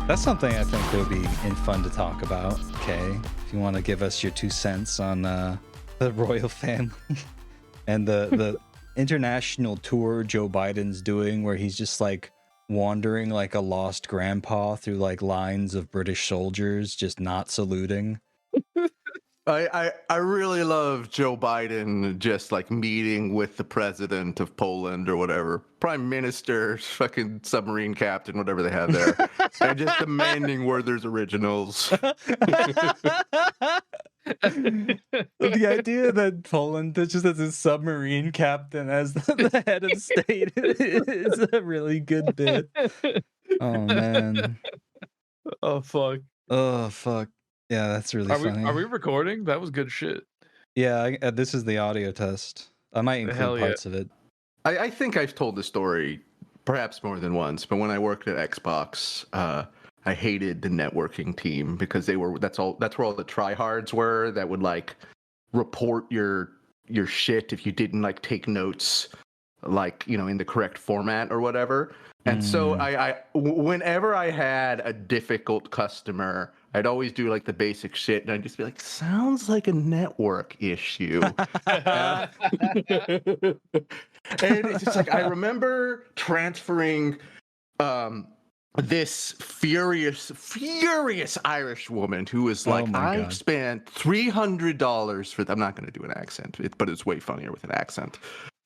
That's something I think would be fun to talk about, Kay. If you want to give us your 2 cents on the royal family and the international tour Joe Biden's doing, where he's just like wandering like a lost grandpa through like lines of British soldiers, just not saluting. I really love Joe Biden just like meeting with the president of Poland or whatever, prime minister, fucking submarine captain, whatever they have there, and just demanding Werther's originals. The idea that Poland just has a submarine captain as the head of state is a really good bit. Oh man. Oh fuck. Oh fuck. Yeah, that's really funny. Are we recording? That was good shit. Yeah, this is the audio test. I might include parts of it. I think I've told the story perhaps more than once, but when I worked at Xbox, I hated the networking team because that's where all the tryhards were that would like report your shit if you didn't like take notes like, you know, in the correct format or whatever. And so I whenever I had a difficult customer, I'd always do like the basic shit, and I'd just be like, "Sounds like a network issue." And it's just like I remember transferring this furious Irish woman who was like, "I've spent $300 for." I'm not going to do an accent, but it's way funnier with an accent.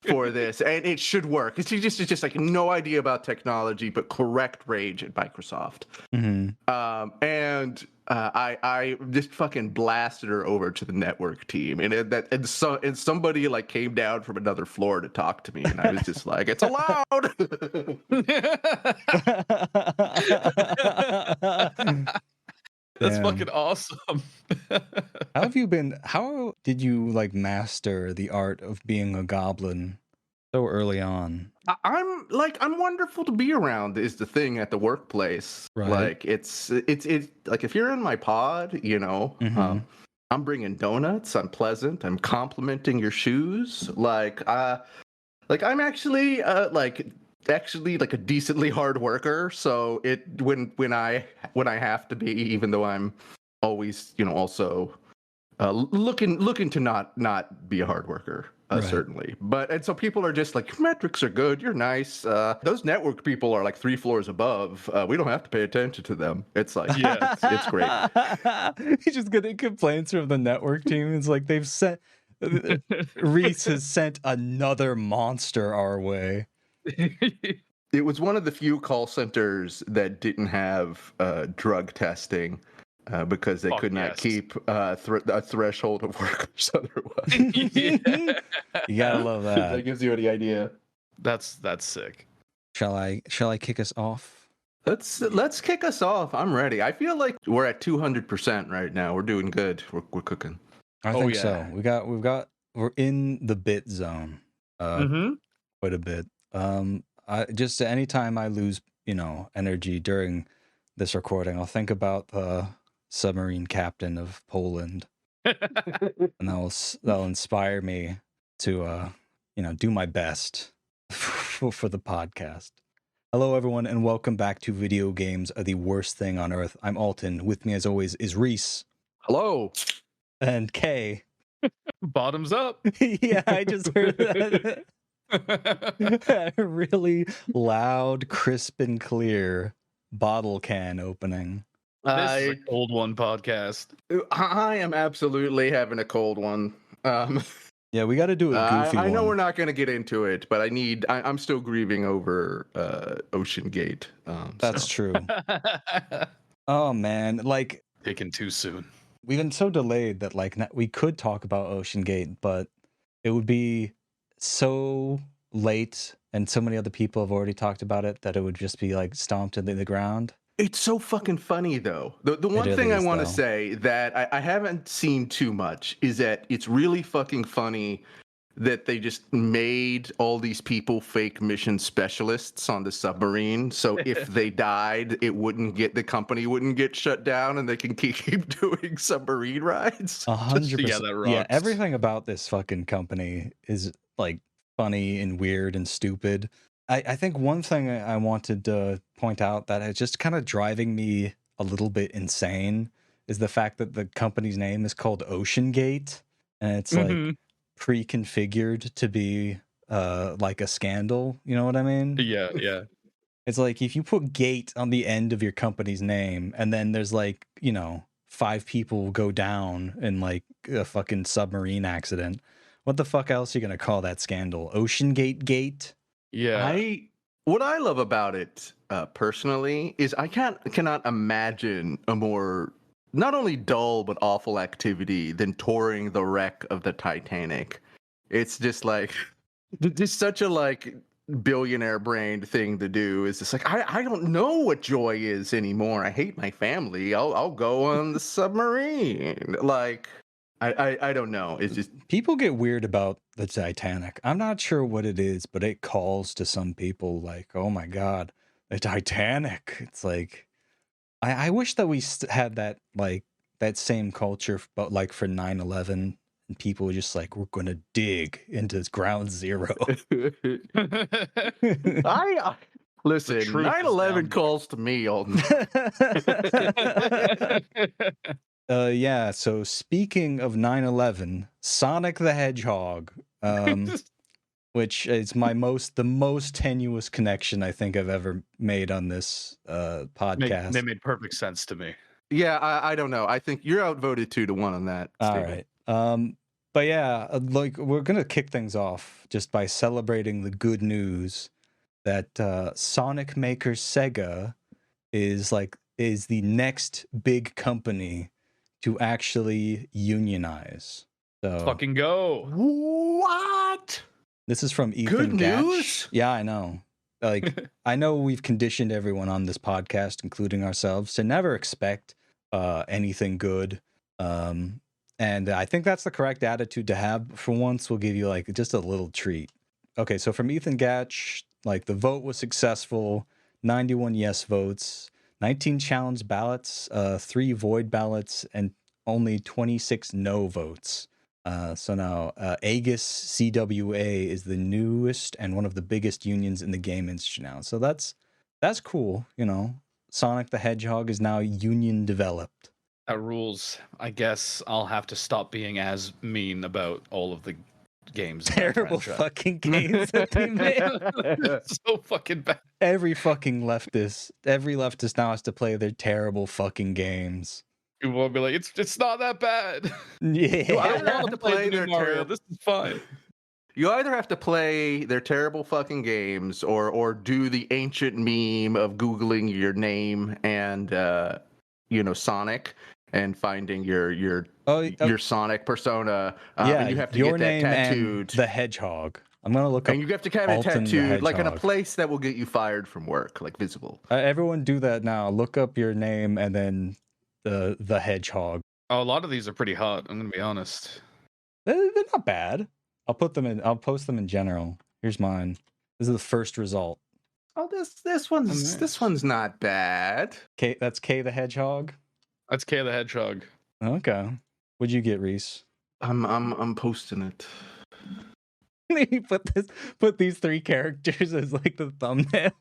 For this, and it should work. It's just like no idea about technology, but correct rage at Microsoft. And I just fucking blasted her over to the network team, and somebody like came down from another floor to talk to me, and I was just like, "It's allowed." That's fucking awesome. How did you like master the art of being a goblin so early on? I'm wonderful to be around is the thing at the workplace. Right. Like it's like if you're in my pod, you know, I'm bringing donuts. I'm pleasant. I'm complimenting your shoes. Like I'm actually like a decently hard worker, so when I have to be, even though I'm always, you know, also looking to not be a hard worker, right. Certainly. And so people are just like, metrics are good, you're nice. Those network people are like 3 floors above. We don't have to pay attention to them. It's like, yeah, it's great. He's just getting complaints from the network team. It's like they've sent Reese has sent another monster our way. It was one of the few call centers that didn't have drug testing because they could not keep a threshold of workers otherwise. You gotta love that. That gives you any idea. That's sick. Shall I kick us off? Let's kick us off. I'm ready. I feel like we're at 200% right now. We're doing good. We're cooking. I think so. We're in the bit zone. Quite a bit. Just anytime I lose, you know, energy during this recording, I'll think about the submarine captain of Poland, and that'll inspire me to, you know, do my best for the podcast. Hello, everyone, and welcome back to Video Games Are the Worst Thing on Earth. I'm Alton. With me, as always, is Reese. Hello. And Kay. Bottoms up. Yeah, I just heard that. A really loud, crisp, and clear bottle can opening. This is a cold one podcast. I am absolutely having a cold one. Yeah, we got to do a goofy one. I know we're not going to get into it, but I'm still grieving over Ocean Gate. That's true. Oh man, like taken too soon. We've been so delayed that like we could talk about Ocean Gate, but it would be so late, and so many other people have already talked about it that it would just be like stomped into the ground. It's so fucking funny though. The one thing I want to say that I haven't seen too much is that it's really fucking funny that they just made all these people fake mission specialists on the submarine. So if they died, the company wouldn't get shut down, and they can keep doing submarine rides. 100%. Yeah, that rocks. Yeah, everything about this fucking company is like funny and weird and stupid. I think one thing I wanted to point out that is just kind of driving me a little bit insane is the fact that the company's name is called Ocean Gate, and it's like pre-configured to be like a scandal. You know what I mean? Yeah, yeah. It's like if you put gate on the end of your company's name, and then there's like, 5 people go down in like a fucking submarine accident. What the fuck else are you gonna call that scandal? Ocean Gate Gate? Yeah. What I love about it personally is I cannot imagine a more not only dull but awful activity than touring the wreck of the Titanic. It's just like just such a like billionaire brained thing to do. Is just like I don't know what joy is anymore. I hate my family. I'll go on the submarine. Like I don't know. It's just People get weird about the Titanic. I'm not sure what it is, but it calls to some people like, oh my God, the Titanic. It's like, I wish that we had that, like, that same culture, but like for 9/11, and people were just like, we're going to dig into ground zero. I listen, truth is 9/11 down calls to me all Yeah, so speaking of 9/11, Sonic the Hedgehog, which is the most tenuous connection I think I've ever made on this podcast. They made perfect sense to me. Yeah, I don't know. I think you're outvoted 2-1 on that. All statement. right. But yeah, like we're gonna kick things off just by celebrating the good news that Sonic maker Sega is the next big company to actually unionize. So Fucking go. What? this is from Ethan Good Gatch. news? Yeah, I know. Like, I know we've conditioned everyone on this podcast, including ourselves, to never expect anything good. And I think that's the correct attitude to have. For once, we'll give you like just a little treat. Okay, so from Ethan Gatch, like the vote was successful, 91 yes votes, 19 challenge ballots, 3 void ballots, and only 26 no votes. So now Aegis CWA is the newest and one of the biggest unions in the game industry now. So that's cool, Sonic the Hedgehog is now union developed. That rules. I guess I'll have to stop being as mean about all of the games. Terrible fucking games that they made. So fucking bad. Every leftist now has to play their terrible fucking games. People will be like, it's not that bad. Yeah. I want to play their Mario. This is fine. You either have to play their terrible fucking games or do the ancient meme of Googling your name and Sonic and finding your Sonic persona. And you have to your get that name tattooed. And the Hedgehog. I'm gonna look up. And you have to have it Alton tattooed like in a place that will get you fired from work, like visible. Everyone do that now. Look up your name and then the Hedgehog. Oh, a lot of these are pretty hot. I'm gonna be honest. They're not bad. I'll post them in general. Here's mine. This is the first result. Oh, this one's not bad. That's K the Hedgehog. That's K the Hedgehog. Okay. What'd you get, Reese? I'm posting it. You put these 3 characters as like the thumbnail.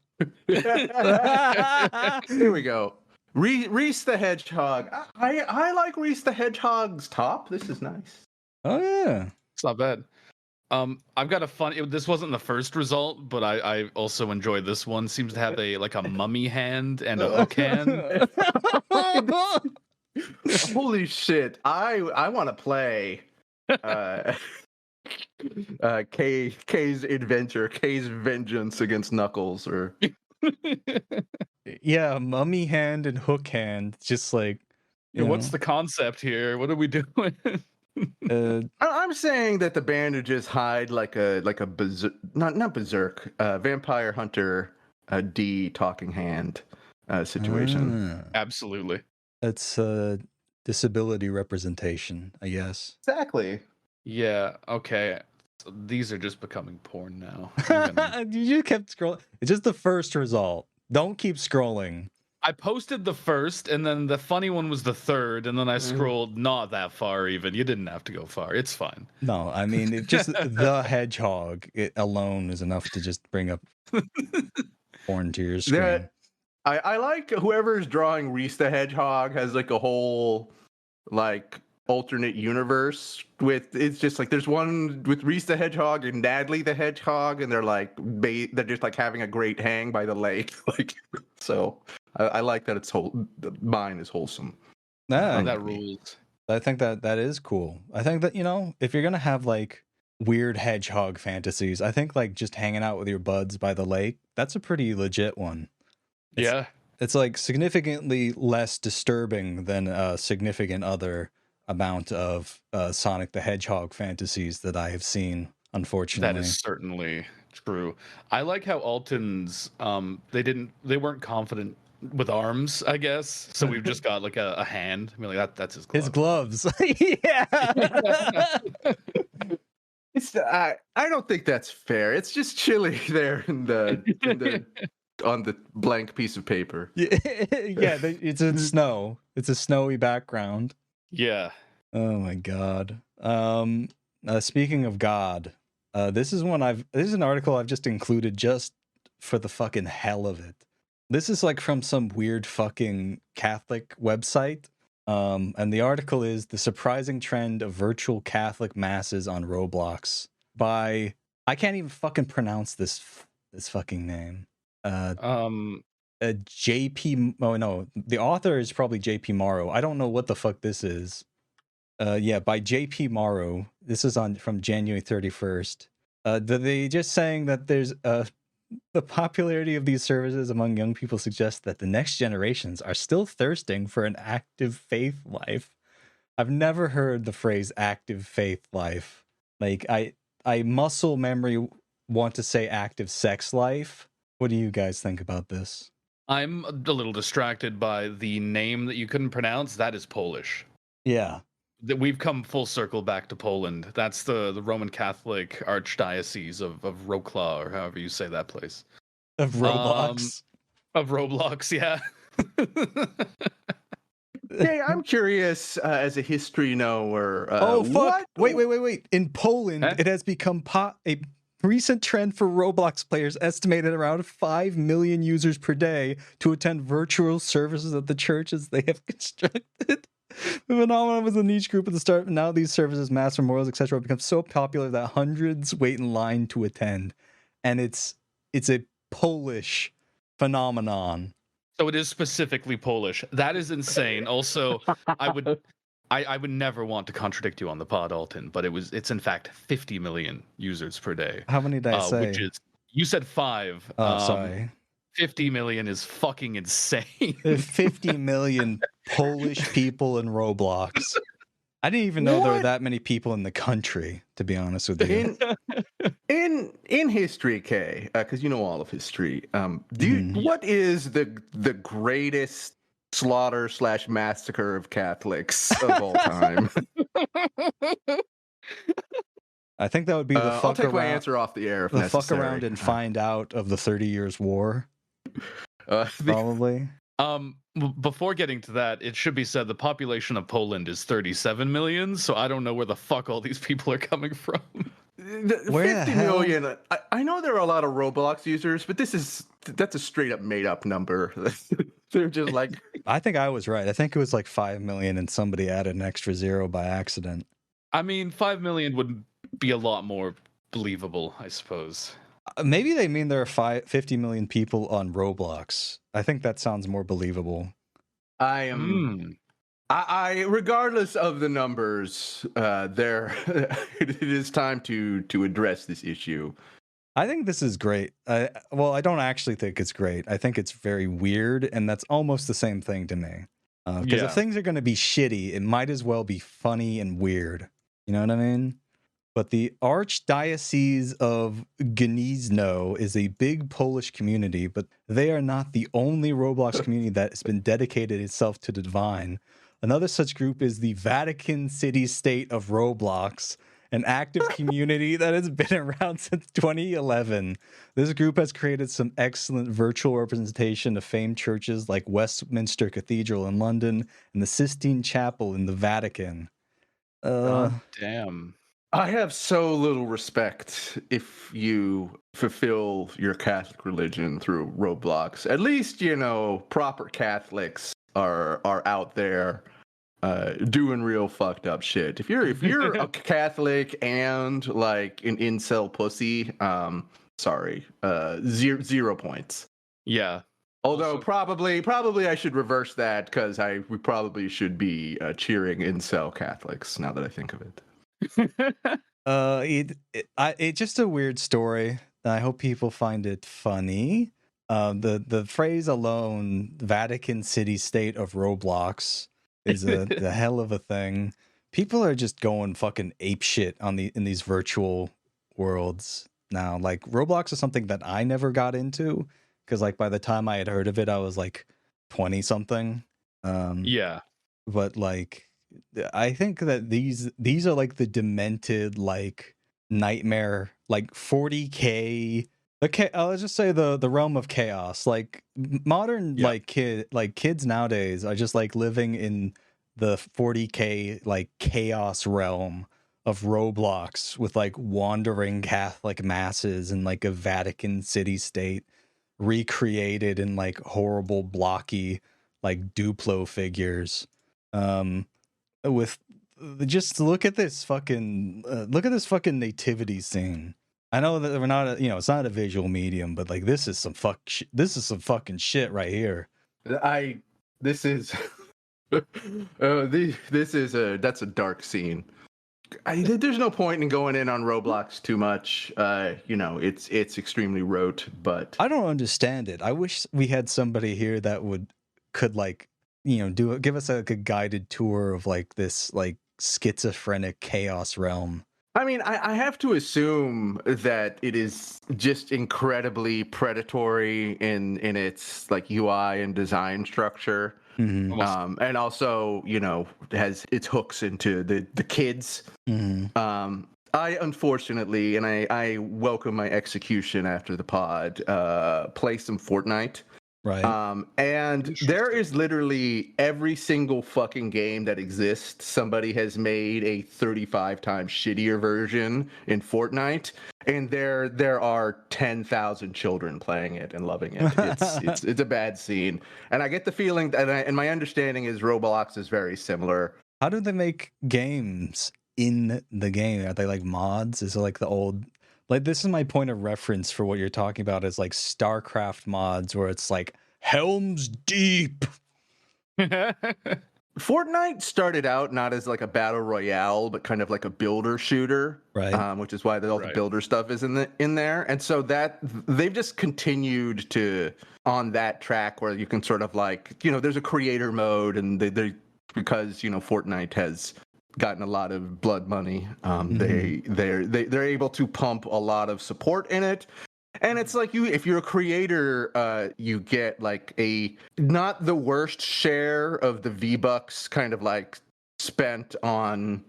Here we go. Reese the Hedgehog. I like Reese the Hedgehog's top. This is nice. Oh yeah. It's not bad. I've got a fun. This wasn't the first result, but I also enjoyed this one. Seems to have a mummy hand and a hook hand. Holy shit! I want to play K's adventure, K's vengeance against Knuckles, or yeah, mummy hand and hook hand. Just like, what's the concept here? What are we doing? I'm saying that the bandages hide like a not berserk, vampire hunter, D talking hand situation. Absolutely. It's disability representation, I guess. Exactly. Yeah. Okay. So these are just becoming porn now. You kept scrolling. It's just the first result. Don't keep scrolling. I posted the first, and then the funny one was the third, and then I scrolled not that far even. You didn't have to go far. It's fine. No, I mean, it just the hedgehog alone is enough to just bring up porn to your screen. I like whoever's drawing Reese the Hedgehog has like a whole like alternate universe with, it's just like there's one with Reese the Hedgehog and Nadley the Hedgehog, and they're like they're just like having a great hang by the lake. Like, so I like that it's mine is wholesome. That rules. I think that is cool. I think that, you know, if you're gonna have like weird hedgehog fantasies, I think like just hanging out with your buds by the lake, that's a pretty legit one. It's like significantly less disturbing than a significant other amount of Sonic the Hedgehog fantasies that I have seen, unfortunately. That is certainly true. I like how Alton's they weren't confident with arms, I guess. So we've just got like a hand. I mean, like that's his gloves. His gloves. Yeah. It's I don't think that's fair. It's just chilly there in the on the blank piece of paper. Yeah, it's in snow. It's a snowy background. Yeah. Oh my god. Speaking of God, this is an article I've just included just for the fucking hell of it. This is like from some weird fucking Catholic website. And the article is The Surprising Trend of Virtual Catholic Masses on Roblox by, I can't even fucking pronounce this fucking name. JP, oh no, the author is probably JP Morrow. I don't know what the fuck this is. Yeah, by JP Morrow. This is from January 31st. They just saying that there's the popularity of these services among young people suggests that the next generations are still thirsting for an active faith life. I've never heard the phrase active faith life. Like, I muscle memory want to say active sex life. What do you guys think about this? I'm a little distracted by the name that you couldn't pronounce. That is Polish. Yeah. We've come full circle back to Poland. That's the Roman Catholic Archdiocese of Wrocław, or however you say that place. Of Roblox? Of Roblox, yeah. Hey, I'm curious, as a history knower. Oh, fuck. What? Wait. In Poland, it has become a recent trend for Roblox players, estimated around 5 million users per day, to attend virtual services at the churches they have constructed. The phenomenon was a niche group at the start, but now these services, mass memorials, etc., have become so popular that hundreds wait in line to attend. And it's a Polish phenomenon. So it is specifically Polish. That is insane. Also, I would never want to contradict you on the pod, Alton, but it's in fact 50 million users per day. How many did I say? Which is, you said 5. Oh, sorry. 50 million is fucking insane. There's 50 million Polish people in Roblox. I didn't even know there were that many people in the country, to be honest with you. In history, Kay, because you know all of history, what is the greatest slaughter / massacre of Catholics of all time? I think that would be the fuck I'll take around. My answer off the air if the necessary. Fuck around and find out of the 30 Years' War. Probably. Before getting to that, it should be said the population of Poland is 37 million, so I don't know where the fuck all these people are coming from. 50 million. I know there are a lot of Roblox users, but that's a straight up made up number. They're just like, I think I was right. I think it was like 5 million and somebody added an extra zero by accident. I mean, 5 million would be a lot more believable, I suppose. Maybe they mean there are 50 million people on Roblox. I think that sounds more believable. I am. I regardless of the numbers, it is time to address this issue. I think this is great. Well, I don't actually think it's great. I think it's very weird, and that's almost the same thing to me. Because if things are going to be shitty, it might as well be funny and weird. You know what I mean? But the Archdiocese of Gniezno is a big Polish community, but they are not the only Roblox community that has been dedicated itself to the divine. Another such group is the Vatican City State of Roblox, an active community that has been around since 2011. This group has created some excellent virtual representation of famed churches like Westminster Cathedral in London and the Sistine Chapel in the Vatican. God damn. I have so little respect if you fulfill your Catholic religion through Roblox. At least, proper Catholics are out there doing real fucked up shit. If you're a Catholic and like an incel pussy, sorry, 0 points. Yeah. Although probably I should reverse that because we probably should be cheering incel Catholics now that I think of it. It's just a weird story. I hope people find it funny. The phrase alone, Vatican City State of Roblox, is the hell of a thing. People are just going fucking ape shit in these virtual worlds now. Like Roblox is something that I never got into because like by the time I had heard of it, I was like 20 something. Yeah, but like I think that these are like the demented like nightmare like 40K. Let's just say the realm of chaos. Like modern kids nowadays are just like living in the 40K like chaos realm of Roblox with like wandering Catholic masses and like a Vatican city state recreated in like horrible blocky like Duplo figures. With just look at this fucking nativity scene. I know that we're not it's not a visual medium, but like this is some fucking shit right here. This is that's a dark scene. There's no point in going in on Roblox too much. It's extremely rote, but I don't understand it. I wish we had somebody here that could like give us a guided tour of like this like schizophrenic chaos realm. I mean, I have to assume that it is just incredibly predatory in its like UI and design structure. Mm-hmm. And also, has its hooks into the kids. Mm-hmm. I unfortunately, and I welcome my execution after the pod, play some Fortnite. Right. And there is literally every single fucking game that exists. Somebody has made a 35 times shittier version in Fortnite, and there are 10,000 children playing it and loving it. It's a bad scene, and I get the feeling that, and my understanding is Roblox is very similar. How do they make games in the game? Are they like mods? Is it like the old? Like, this is my point of reference for what you're talking about is like StarCraft mods where it's like Helm's Deep. Fortnite started out not as like a battle royale, but kind of like a builder shooter, right? Which is why all the builder stuff is in there. And so that they've just continued to on that track where you can sort of like, there's a creator mode and they because, Fortnite has gotten a lot of blood money. They're able to pump a lot of support in it, and it's like if you're a creator, you get like a not the worst share of the V-Bucks kind of like spent on.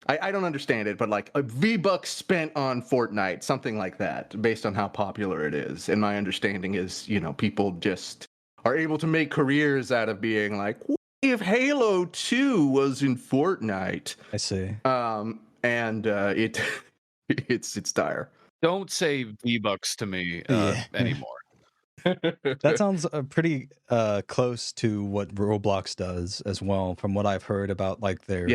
I don't understand it, but like a V-Bucks spent on Fortnite, something like that, based on how popular it is. And my understanding is, people just are able to make careers out of being like, if Halo 2 was in Fortnite. I see. And it's dire. Don't say V-Bucks to me anymore. That sounds pretty close to what Roblox does as well, from what I've heard about like their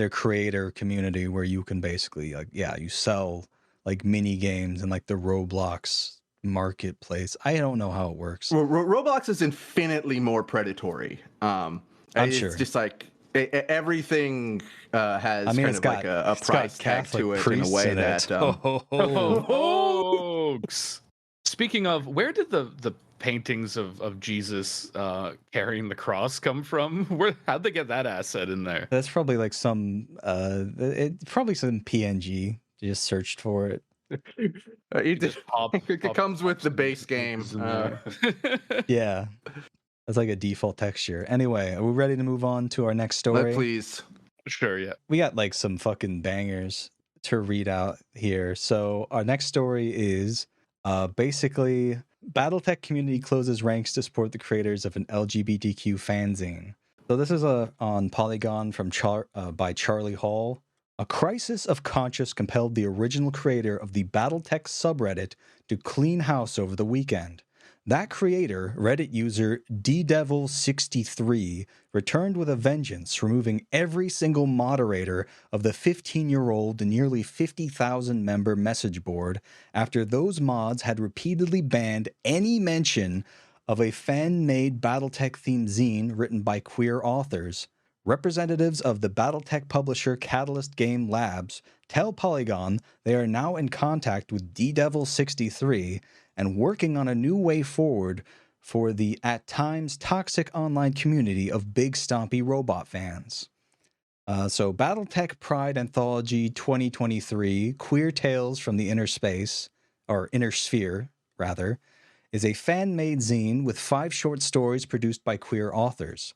creator community, where you can basically you sell like mini games and like the Roblox marketplace. I don't know how it works. Roblox is infinitely more predatory. I'm sure. It's just like everything has like a price tag to it in a way that. Speaking of, where did the paintings of Jesus carrying the cross come from? How'd they get that asset in there? That's probably like some probably some PNG. You just searched for it. It comes with the base game. Yeah. That's like a default texture. Anyway, are we ready to move on to our next story? Please. Sure, yeah. We got like some fucking bangers. to read out here. So our next story is basically BattleTech community closes ranks to support the creators of an LGBTQ fanzine. So this is on Polygon from by Charlie Hall. A crisis of conscience compelled the original creator of the BattleTech subreddit to clean house over the weekend. That creator, Reddit user ddevil63, returned with a vengeance, removing every single moderator of the 15-year-old and nearly 50,000 member message board after those mods had repeatedly banned any mention of a fan-made BattleTech-themed zine written by queer authors. Representatives of the BattleTech publisher Catalyst Game Labs tell Polygon they are now in contact with ddevil63 and working on a new way forward for the at times toxic online community of big stompy robot fans. So BattleTech Pride Anthology 2023, Queer Tales from the Inner Space, or Inner Sphere, rather, is a fan-made zine with 5 short stories produced by queer authors.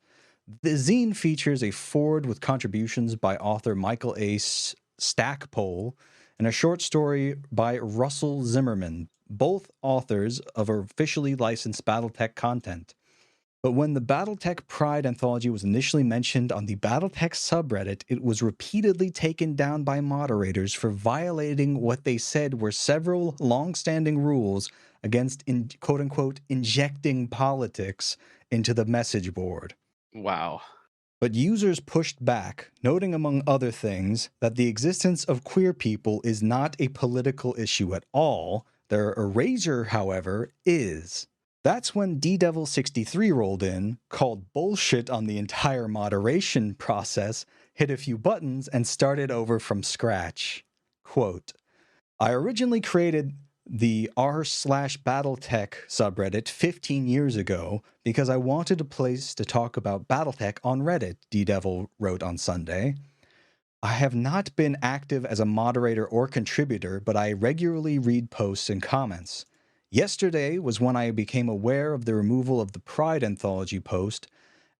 The zine features a foreword with contributions by author Michael A. Stackpole and a short story by Russell Zimmerman, both authors of officially licensed BattleTech content. But when the BattleTech Pride Anthology was initially mentioned on the BattleTech subreddit, it was repeatedly taken down by moderators for violating what they said were several long-standing rules against, quote-unquote, injecting politics into the message board. Wow. But users pushed back, noting among other things that the existence of queer people is not a political issue at all. Their erasure, however, is. That's when ddevil63 rolled in, called bullshit on the entire moderation process, hit a few buttons, and started over from scratch. Quote, I originally created the r/BattleTech subreddit 15 years ago because I wanted a place to talk about BattleTech on Reddit, ddevil wrote on Sunday. I have not been active as a moderator or contributor, but I regularly read posts and comments. Yesterday was when I became aware of the removal of the Pride Anthology post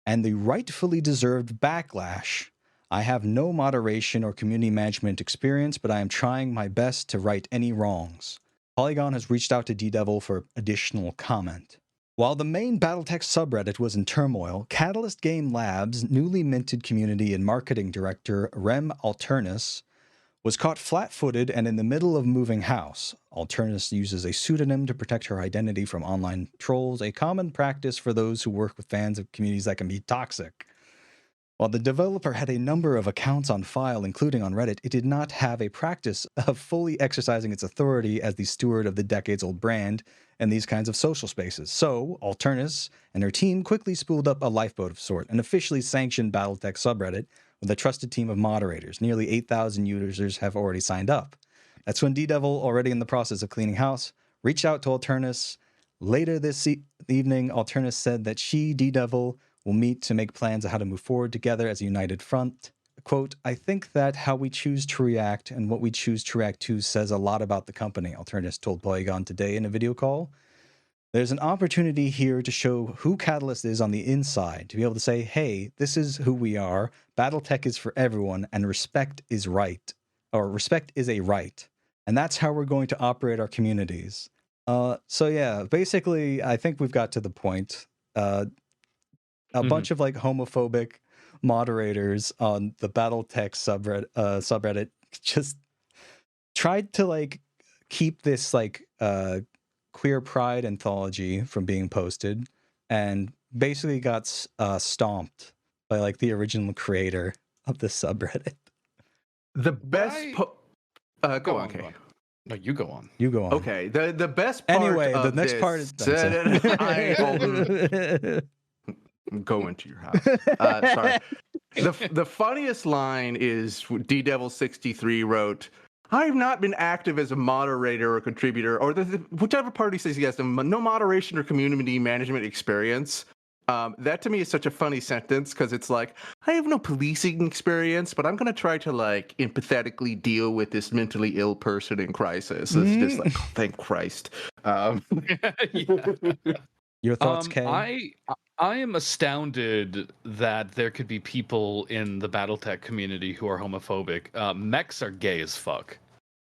and the rightfully deserved backlash. I have no moderation or community management experience, but I am trying my best to right any wrongs. Polygon has reached out to ddevil for additional comment. While the main BattleTech subreddit was in turmoil, Catalyst Game Labs' newly minted community and marketing director, Rem Alternus, was caught flat-footed and in the middle of moving house. Alternus uses a pseudonym to protect her identity from online trolls, a common practice for those who work with fans of communities that can be toxic. While the developer had a number of accounts on file, including on Reddit, it did not have a practice of fully exercising its authority as the steward of the decades-old brand in these kinds of social spaces. So, Alternus and her team quickly spooled up a lifeboat of sort, an officially sanctioned BattleTech subreddit with a trusted team of moderators. Nearly 8,000 users have already signed up. That's when ddevil, already in the process of cleaning house, reached out to Alternus. Later this evening, Alternus said that she, ddevil, will meet to make plans on how to move forward together as a united front. Quote, I think that how we choose to react and what we choose to react to says a lot about the company, Alternus told Polygon today in a video call. There's an opportunity here to show who Catalyst is on the inside, to be able to say, hey, this is who we are, BattleTech is for everyone, and respect is right. Or respect is a right. And that's how we're going to operate our communities. So yeah, basically, I think we've got to the point. A bunch of like homophobic moderators on the BattleTech subreddit just tried to like keep this like queer pride anthology from being posted, and basically got stomped by like the original creator of the subreddit. The best go on. Go on. No, you go on. You go on. Okay. The best part anyway, of the next this, part is go into your house. Sorry. The funniest line is ddevil63 wrote, I have not been active as a moderator or contributor, or whichever party says he has no moderation or community management experience. That to me is such a funny sentence because it's like, I have no policing experience, but I'm going to try to like empathetically deal with this mentally ill person in crisis. It's just like, oh, thank Christ. Your thoughts, Kay? I am astounded that there could be people in the BattleTech community who are homophobic. Mechs are gay as fuck.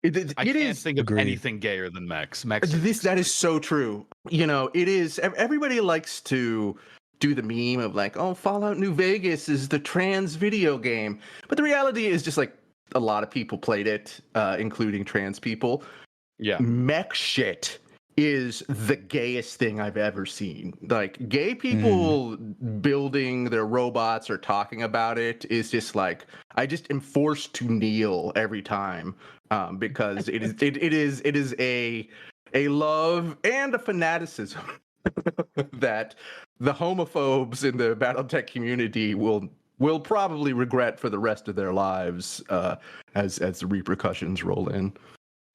I can't think of anything gayer than mechs. That is so true. You know, it is. Everybody likes to do the meme of like, oh, Fallout New Vegas is the trans video game. But the reality is just like a lot of people played it, including trans people. Yeah. Mech shit is the gayest thing I've ever seen. Like, gay people building their robots or talking about it is just like, I just am forced to kneel every time, because it is a love and a fanaticism that the homophobes in the BattleTech community will probably regret for the rest of their lives, as the repercussions roll in.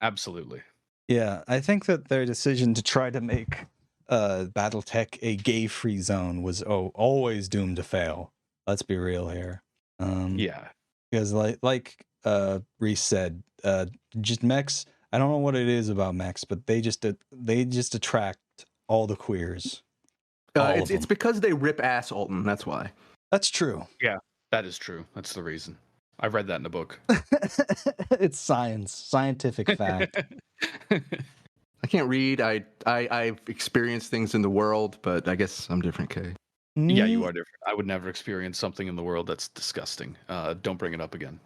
Absolutely. Yeah, I think that their decision to try to make BattleTech a gay-free zone was always doomed to fail. Let's be real here. Yeah, because like Reese said, just mechs. I don't know what it is about mechs, but they just attract all the queers. It's because they rip ass, Alton. That's why. That's true. Yeah, that is true. That's the reason. I read that in a book. It's scientific fact. I can't read. I've experienced things in the world, but I guess I'm different, Kay. Yeah, you are different. I would never experience something in the world that's disgusting. Don't bring it up again.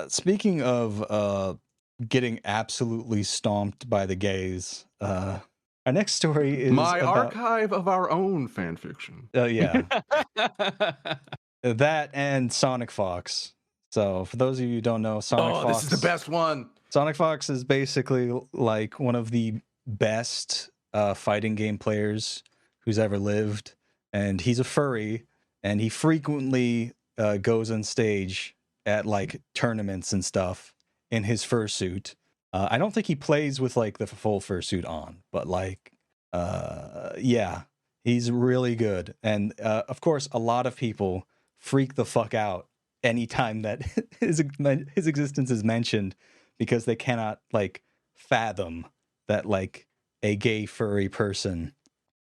Speaking of getting absolutely stomped by the gays, our next story is my archive of our own fan fiction. Yeah. That and Sonic Fox. So for those of you who don't know, Sonic Fox... this is the best one! Sonic Fox is basically like one of the best fighting game players who's ever lived. And he's a furry, and he frequently goes on stage at like tournaments and stuff in his fursuit. I don't think he plays with like the full fursuit on, but like, yeah, he's really good. And of course, a lot of people freak the fuck out anytime that his existence is mentioned, because they cannot like fathom that like a gay furry person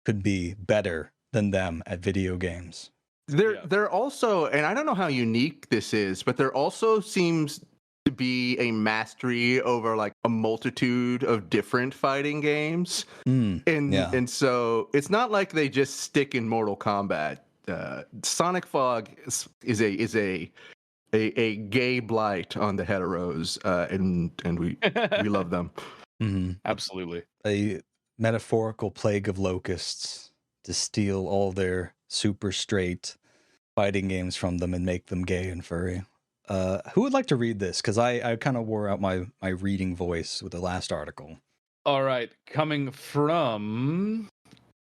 could be better than them at video games. They're also, and I don't know how unique this is, but there also seems to be a mastery over like a multitude of different fighting games. And so it's not like they just stick in Mortal Kombat. Sonic Fog is a gay blight on the heteros, and we love them. Absolutely. A metaphorical plague of locusts to steal all their super straight fighting games from them and make them gay and furry. Who would like to read this? Because I kind of wore out my reading voice with the last article. All right, coming from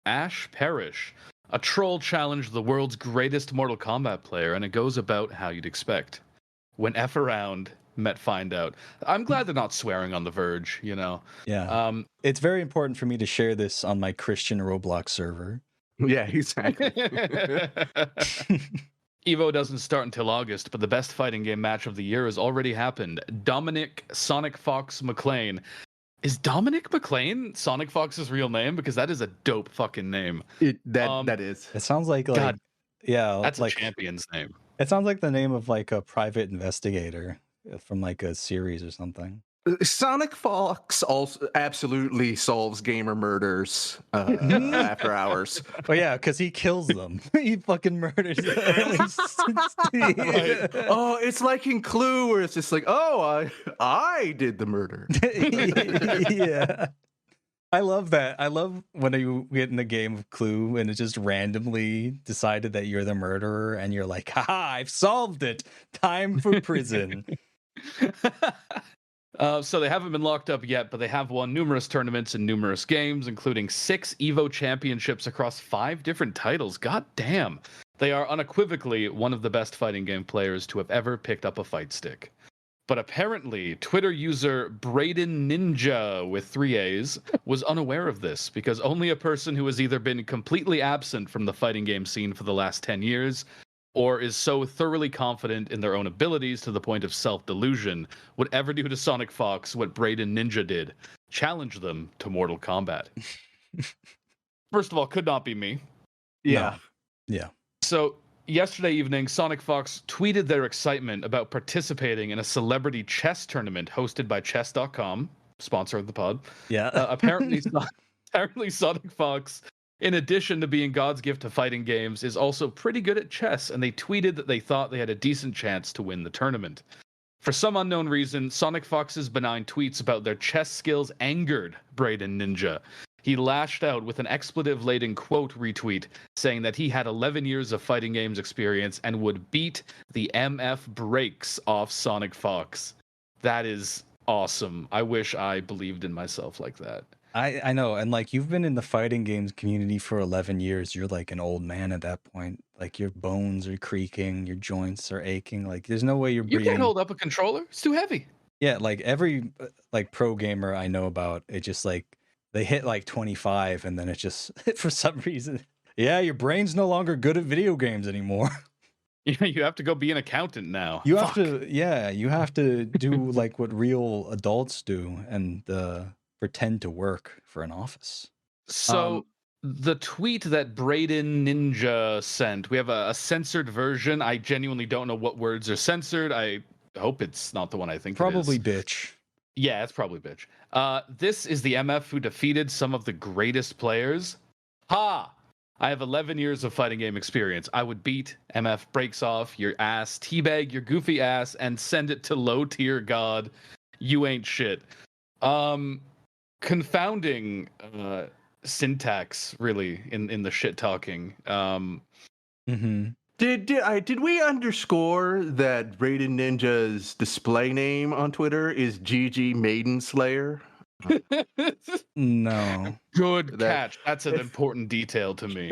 Ash Parrish. A troll challenged the world's greatest Mortal Kombat player, and it goes about how you'd expect. When F around, met find out. I'm glad they're not swearing on The Verge, you know? Yeah. It's very important for me to share this on my Christian Roblox server. Yeah, exactly. Evo doesn't start until August, but the best fighting game match of the year has already happened. Dominic Sonic Fox McClane. Is Dominic McClane Sonic Fox's real name? Because that is a dope fucking name. That is. It sounds like God, yeah, that's like a champion's name. It sounds like the name of like a private investigator from like a series or something. Sonic Fox also absolutely solves gamer murders after hours. Well, yeah, because he kills them. He fucking murders them. Right. Oh, it's like in Clue, where it's just like, oh, I did the murder. Yeah. I love that. I love when you get in a game of Clue and it just randomly decided that you're the murderer and you're like, haha, I've solved it. Time for prison. So they haven't been locked up yet, but they have won numerous tournaments and numerous games, including 6 Evo championships across 5 different titles. God damn. They are unequivocally one of the best fighting game players to have ever picked up a fight stick. But apparently, Twitter user Braden Ninja with 3 A's was unaware of this, because only a person who has either been completely absent from the fighting game scene for the last 10 years or is so thoroughly confident in their own abilities to the point of self-delusion would ever do to Sonic Fox what Braden Ninja did: challenge them to Mortal Kombat. First of all, could not be me. Yeah. Yeah. So yesterday evening, Sonic Fox tweeted their excitement about participating in a celebrity chess tournament hosted by chess.com, sponsor of the pod. Yeah. Apparently Sonic Fox, in addition to being God's gift to fighting games, is also pretty good at chess, and they tweeted that they thought they had a decent chance to win the tournament. For some unknown reason, Sonic Fox's benign tweets about their chess skills angered Brayden Ninja. He lashed out with an expletive-laden quote retweet saying that he had 11 years of fighting games experience and would beat the MF brakes off Sonic Fox. That is awesome. I wish I believed in myself like that. I know, and like you've been in the fighting games community for 11 years. You're like an old man at that point. Like your bones are creaking, your joints are aching. Like there's no way you're breathing. You can't hold up a controller. It's too heavy. Yeah, like every like pro gamer I know about, it just like they hit like 25 and then it just for some reason, yeah, your brain's no longer good at video games anymore. Yeah, you have to go be an accountant now. You have to, yeah, you have to do like what real adults do and pretend to work for an office. So the tweet that Brayden Ninja sent, we have a censored version. I genuinely don't know what words are censored. I hope it's not the one I think probably it is. Bitch. Yeah, it's probably bitch. This is the MF who defeated some of the greatest players. Ha! I have 11 years of fighting game experience. I would beat MF breaks off your ass, teabag your goofy ass, and send it to low tier god. You ain't shit. Confounding syntax, really, in the shit talking. Did we underscore that Brayden Ninja's display name on Twitter is GG Maiden Slayer? No. Good catch. That's an important detail to me.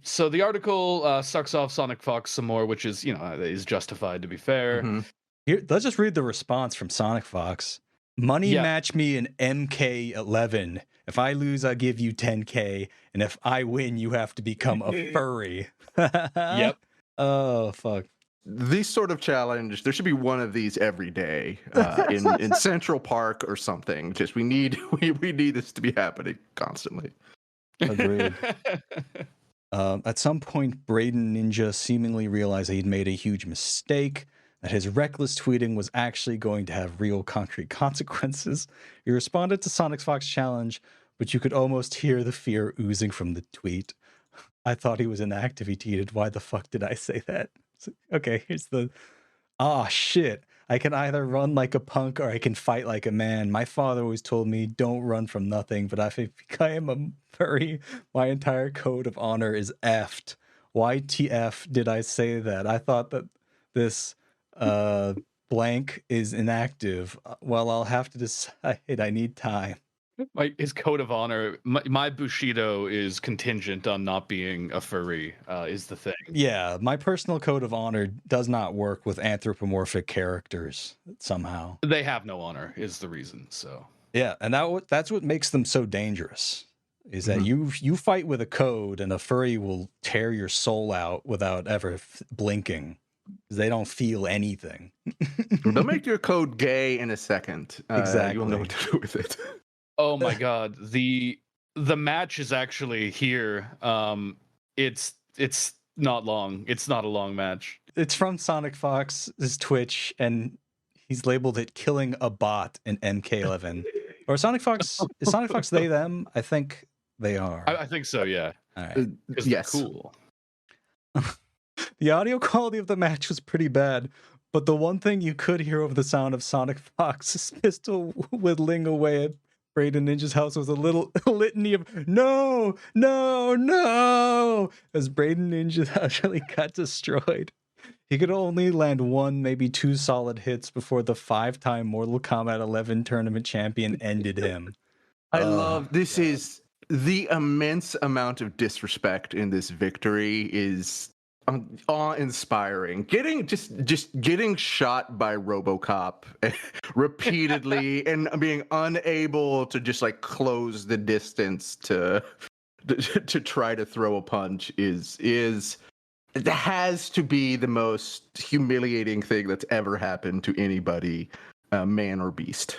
So the article sucks off Sonic Fox some more, which is, is justified, to be fair. Mm-hmm. Here, let's just read the response from Sonic Fox. Money match me in MK11. If I lose, I'll give you 10K. And if I win, you have to become a furry. Yep. Oh, fuck. These sort of challenge, there should be one of these every day in Central Park or something. Just we need this to be happening constantly. Agreed. At some point, Brayden Ninja seemingly realized that he'd made a huge mistake, that his reckless tweeting was actually going to have real concrete consequences. He responded to Sonic Fox challenge, but you could almost hear the fear oozing from the tweet. I thought he was inactive, he tweeted. Why the fuck did I say that? Okay, here's the... shit. I can either run like a punk or I can fight like a man. My father always told me, don't run from nothing, but if I am a furry, my entire code of honor is effed. YTF did I say that? I thought that this blank is inactive. Well, I'll have to decide. I need time. His code of honor, my Bushido is contingent on not being a furry, is the thing. Yeah, my personal code of honor does not work with anthropomorphic characters somehow. They have no honor, is the reason, so. Yeah, and that's what makes them so dangerous, is that you fight with a code and a furry will tear your soul out without ever blinking. They don't feel anything. They'll make your code gay in a second. Exactly. You'll know what to do with it. Oh my god, the match is actually here. It's not long. It's not a long match. It's from Sonic Fox's Twitch, and he's labeled it "killing a bot" in MK11. Or Sonic Fox is Sonic Fox they them? I think they are. I think so. Yeah. All right. Yes. Cool. The audio quality of the match was pretty bad, but the one thing you could hear over the sound of Sonic Fox's pistol whittling away at Brayden Ninja's house was a little litany of no, no, no, as Brayden Ninja actually got destroyed. He could only land one, maybe two solid hits before the 5-time Mortal Kombat 11 tournament champion ended him. I love this. God. Is the immense amount of disrespect in this victory is awe-inspiring. Getting shot by RoboCop repeatedly and being unable to just like close the distance to try to throw a punch is it has to be the most humiliating thing that's ever happened to anybody, man or beast.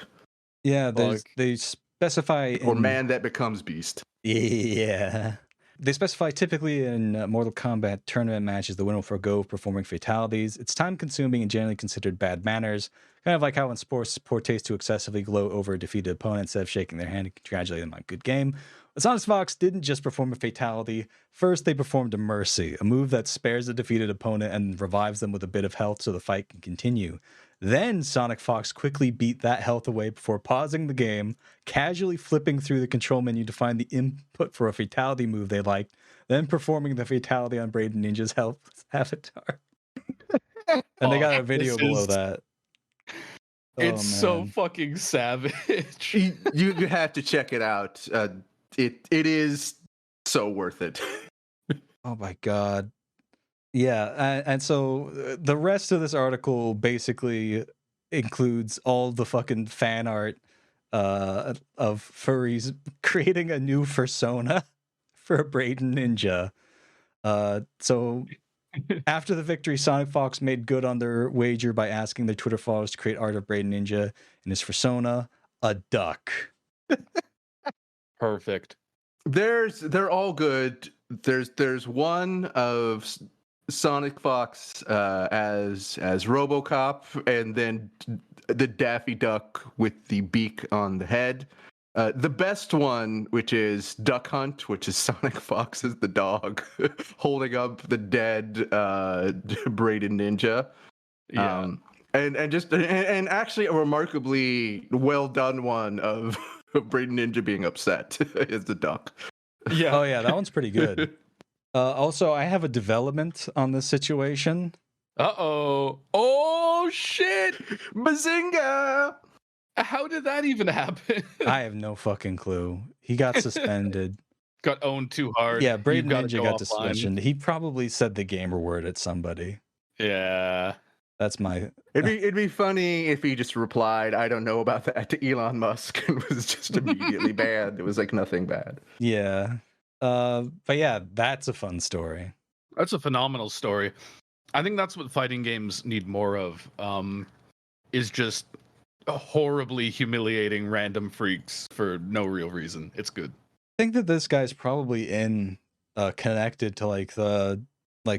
Yeah, they specify or man that becomes beast. Yeah. they specify typically in Mortal Kombat tournament matches, the winner will forgo performing fatalities. It's time-consuming and generally considered bad manners. Kind of like how in sports, supporters to excessively gloat over a defeated opponent instead of shaking their hand and congratulating them on a good game. But Sonic Fox didn't just perform a fatality. First, they performed a mercy, a move that spares the defeated opponent and revives them with a bit of health so the fight can continue. Then Sonic Fox quickly beat that health away before pausing the game, casually flipping through the control menu to find the input for a fatality move they liked, then performing the fatality on Braden Ninja's health avatar. And they got a video below that. It's so fucking savage. You have to check it out. It is so worth it. Oh my god. Yeah, and so the rest of this article basically includes all the fucking fan art of furries creating a new persona for Braden Ninja. So after the victory, Sonic Fox made good on their wager by asking their Twitter followers to create art of Braden Ninja in his persona, a duck. Perfect. They're all good. There's one of Sonic Fox as RoboCop, and then the Daffy Duck with the beak on the head. The best one, which is Duck Hunt, which is Sonic Fox as the dog holding up the dead Braden Ninja. Yeah. And actually a remarkably well done one of Braden Ninja being upset as the duck. Yeah. Oh yeah, that one's pretty good. Also, I have a development on this situation. Uh-oh. Oh, shit. Bazinga! How did that even happen? I have no fucking clue. He got suspended. Got owned too hard. Yeah, Braden Ninja got offline. suspended. He probably said the gamer word at somebody. Yeah. That's my... It'd be funny if he just replied, I don't know about that, to Elon Musk, and was just immediately banned. It was like nothing bad. Yeah. But yeah, that's a fun story. That's a phenomenal story. I think that's what fighting games need more of, is just horribly humiliating random freaks for no real reason. It's good. I think that this guy's probably connected to like the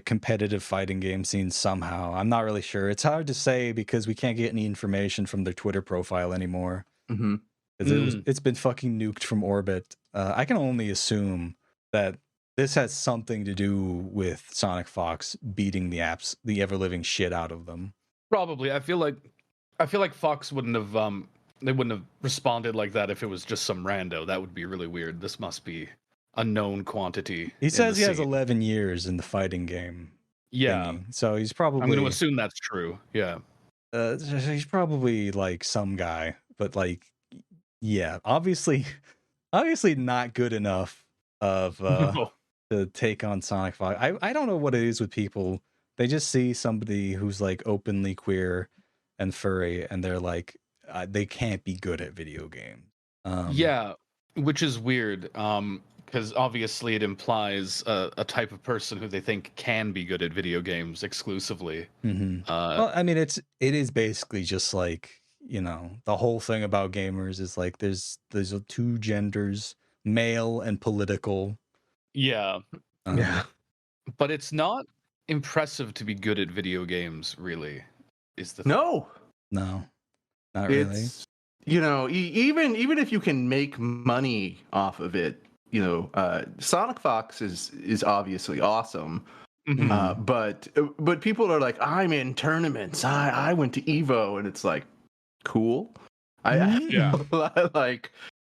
competitive fighting game scene somehow. I'm not really sure. It's hard to say because we can't get any information from their Twitter profile anymore. Mm-hmm. It's been fucking nuked from orbit. I can only assume that this has something to do with Sonic Fox beating the ever-living shit out of them. Probably. I feel like Fox wouldn't have they wouldn't have responded like that if it was just some rando. That would be really weird. This must be a known quantity. He says he has 11 years in the fighting game. Yeah. Thingy. So he's probably... I'm going to assume that's true. Yeah. He's probably like some guy, but like, yeah, obviously not good enough of to take on Sonic Fox. I don't know what it is with people. They just see somebody who's like openly queer and furry, and they're like, they can't be good at video games. Yeah, which is weird. Because obviously it implies a type of person who they think can be good at video games exclusively. Mm-hmm. Well, I mean, it is basically just like, the whole thing about gamers is like there's two genders, male and political. Yeah. Yeah. But it's not impressive to be good at video games, really, is the thing. No, not really. Even if you can make money off of it, Sonic Fox is obviously awesome. Mm-hmm. But people are like, I'm in tournaments. I went to Evo, and it's like, cool. Yeah. Like,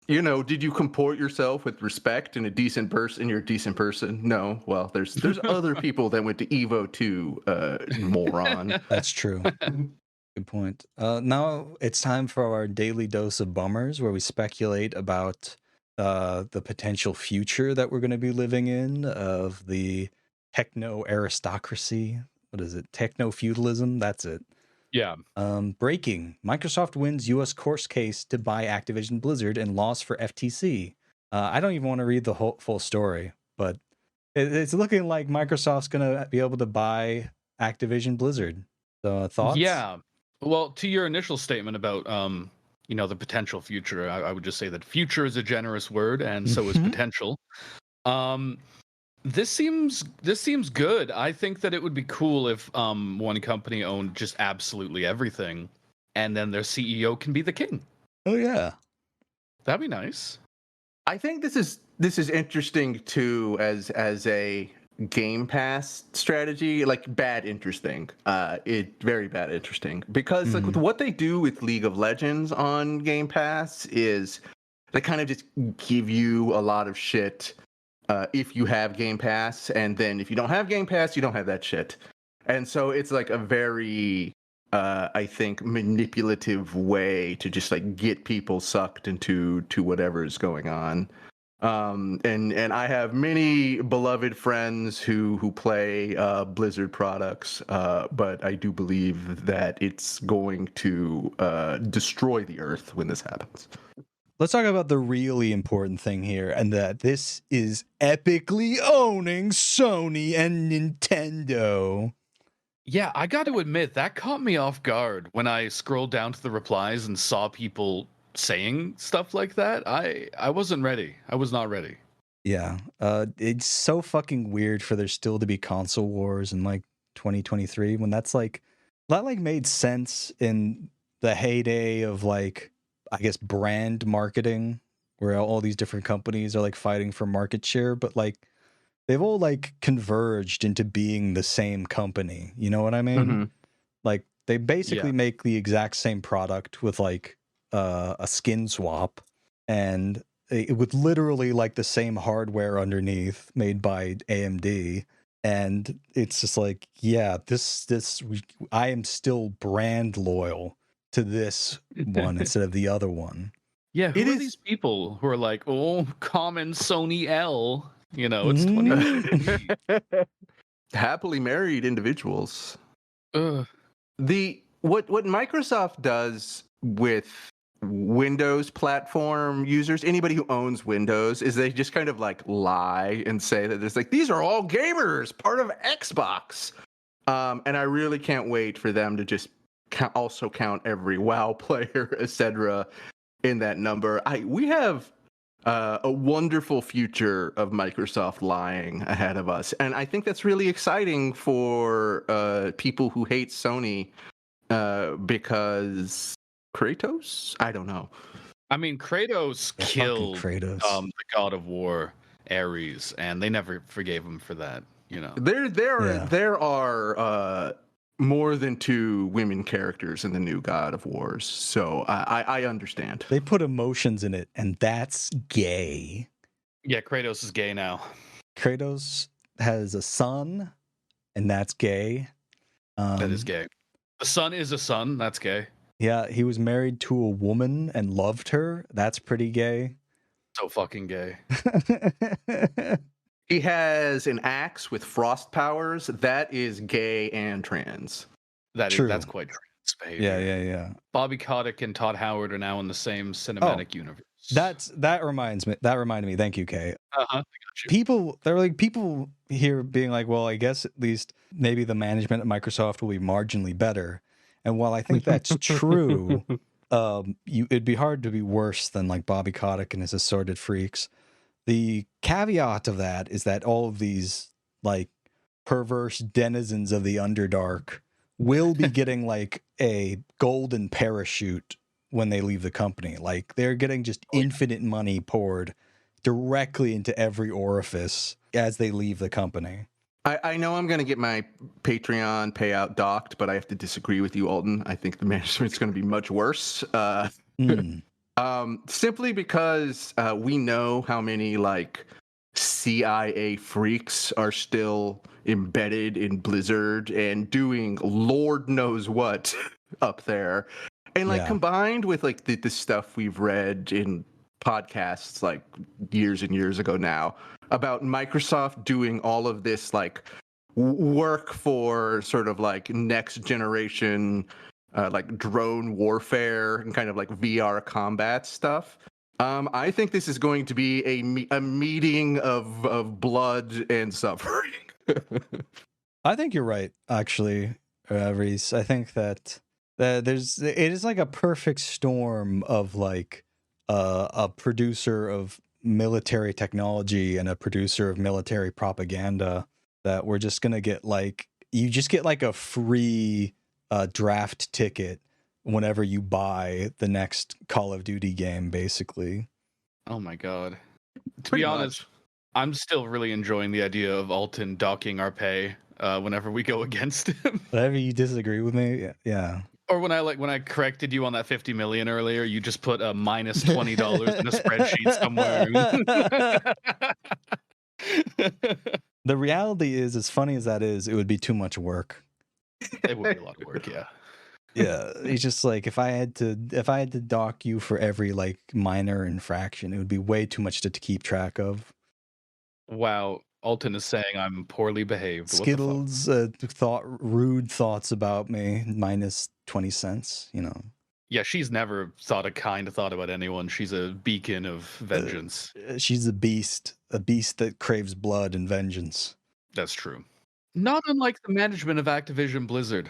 did you comport yourself with respect and a decent person? You're a decent person. No. Well, there's other people that went to Evo too, moron. That's true. Good point. Now it's time for our daily dose of bummers, where we speculate about the potential future that we're going to be living in of the techno aristocracy. What is it? Techno feudalism. That's it. Yeah. Breaking. Microsoft wins U.S. court case to buy Activision Blizzard and loss for FTC. I don't even want to read the full story, but it's looking like Microsoft's going to be able to buy Activision Blizzard. So thoughts? Yeah. Well, to your initial statement about the potential future, I would just say that future is a generous word, and so is potential. This seems good. I think that it would be cool if one company owned just absolutely everything, and then their CEO can be the king. Oh yeah, that'd be nice. I think this is interesting too as a Game Pass strategy, like bad interesting. Very bad interesting because like with what they do with League of Legends on Game Pass is they kind of just give you a lot of shit if you have Game Pass, and then if you don't have Game Pass, you don't have that shit. And so it's like a very I think manipulative way to just like get people sucked into whatever is going on. And I have many beloved friends who play Blizzard products, but I do believe that it's going to destroy the earth when this happens. Let's talk about the really important thing here, and that this is epically owning Sony and Nintendo. Yeah, I got to admit, that caught me off guard when I scrolled down to the replies and saw people saying stuff like that. I wasn't ready. I was not ready. Yeah. It's so fucking weird for there still to be console wars in like 2023 when that made sense in the heyday of like, I guess, brand marketing, where all these different companies are like fighting for market share, but like they've all like converged into being the same company. You know what I mean? Mm-hmm. Like they basically make the exact same product with like a skin swap, and with literally like the same hardware underneath made by AMD. And it's just like, yeah, I am still brand loyal to this one instead of the other one. Yeah, who are these people who are like, oh, common Sony L? You know, it's 2020. Happily married individuals. Ugh. What Microsoft does with Windows platform users, anybody who owns Windows, is they just kind of like lie and say that there's like, these are all gamers, part of Xbox. And I really can't wait for them to just also count every WoW player, etc., in that number. We have a wonderful future of Microsoft lying ahead of us, and I think that's really exciting for people who hate Sony because Kratos? I don't know. I mean, Kratos killed Kratos. The God of War, Ares, and they never forgave him for that. You know, there are more than 2 women characters in the new God of Wars, so I understand. They put emotions in it, and that's gay. Yeah, Kratos is gay now. Kratos has a son, and that's gay. That is gay. The son is a son. That's gay. Yeah, he was married to a woman and loved her. That's pretty gay. So fucking gay. He has an axe with frost powers. That is gay and trans. That's quite trans behavior. Yeah. Bobby Kotick and Todd Howard are now in the same cinematic universe. That reminded me. Thank you, Kay. I got you. People here being like, well, I guess at least maybe the management at Microsoft will be marginally better. And while I think that's true, it'd be hard to be worse than like Bobby Kotick and his assorted freaks. The caveat of that is that all of these like perverse denizens of the Underdark will be getting like a golden parachute when they leave the company. Like they're getting just infinite money poured directly into every orifice as they leave the company. I know I'm going to get my Patreon payout docked, but I have to disagree with you, Alton. I think the management's going to be much worse. Simply because we know how many like CIA freaks are still embedded in Blizzard and doing Lord knows what up there. And like combined with like the stuff we've read in podcasts like years and years ago now about Microsoft doing all of this like work for sort of like next generation like drone warfare and kind of like VR combat stuff. I think this is going to be a meeting of blood and suffering. I think you're right, actually, Reese. I think that it is like a perfect storm of like a producer of military technology and a producer of military propaganda that we're just gonna get like you just get like a free draft ticket whenever you buy the next Call of Duty game, basically. Oh my god. To Pretty be honest, much. I'm still really enjoying the idea of Alton docking our pay whenever we go against him. Whenever you disagree with me, yeah. Or when I corrected you on that 50 million earlier, you just put a minus $20 in a spreadsheet somewhere. The reality is, as funny as that is, it would be too much work. It would be a lot of work, yeah. Yeah, it's just like if I had to dock you for every like minor infraction, it would be way too much to keep track of. Wow, Alton is saying I'm poorly behaved. Skittles rude thoughts about me minus 20 cents, you know. Yeah, she's never thought a kind thought about anyone. She's a beacon of vengeance. She's a beast that craves blood and vengeance. That's true. Not unlike the management of Activision Blizzard.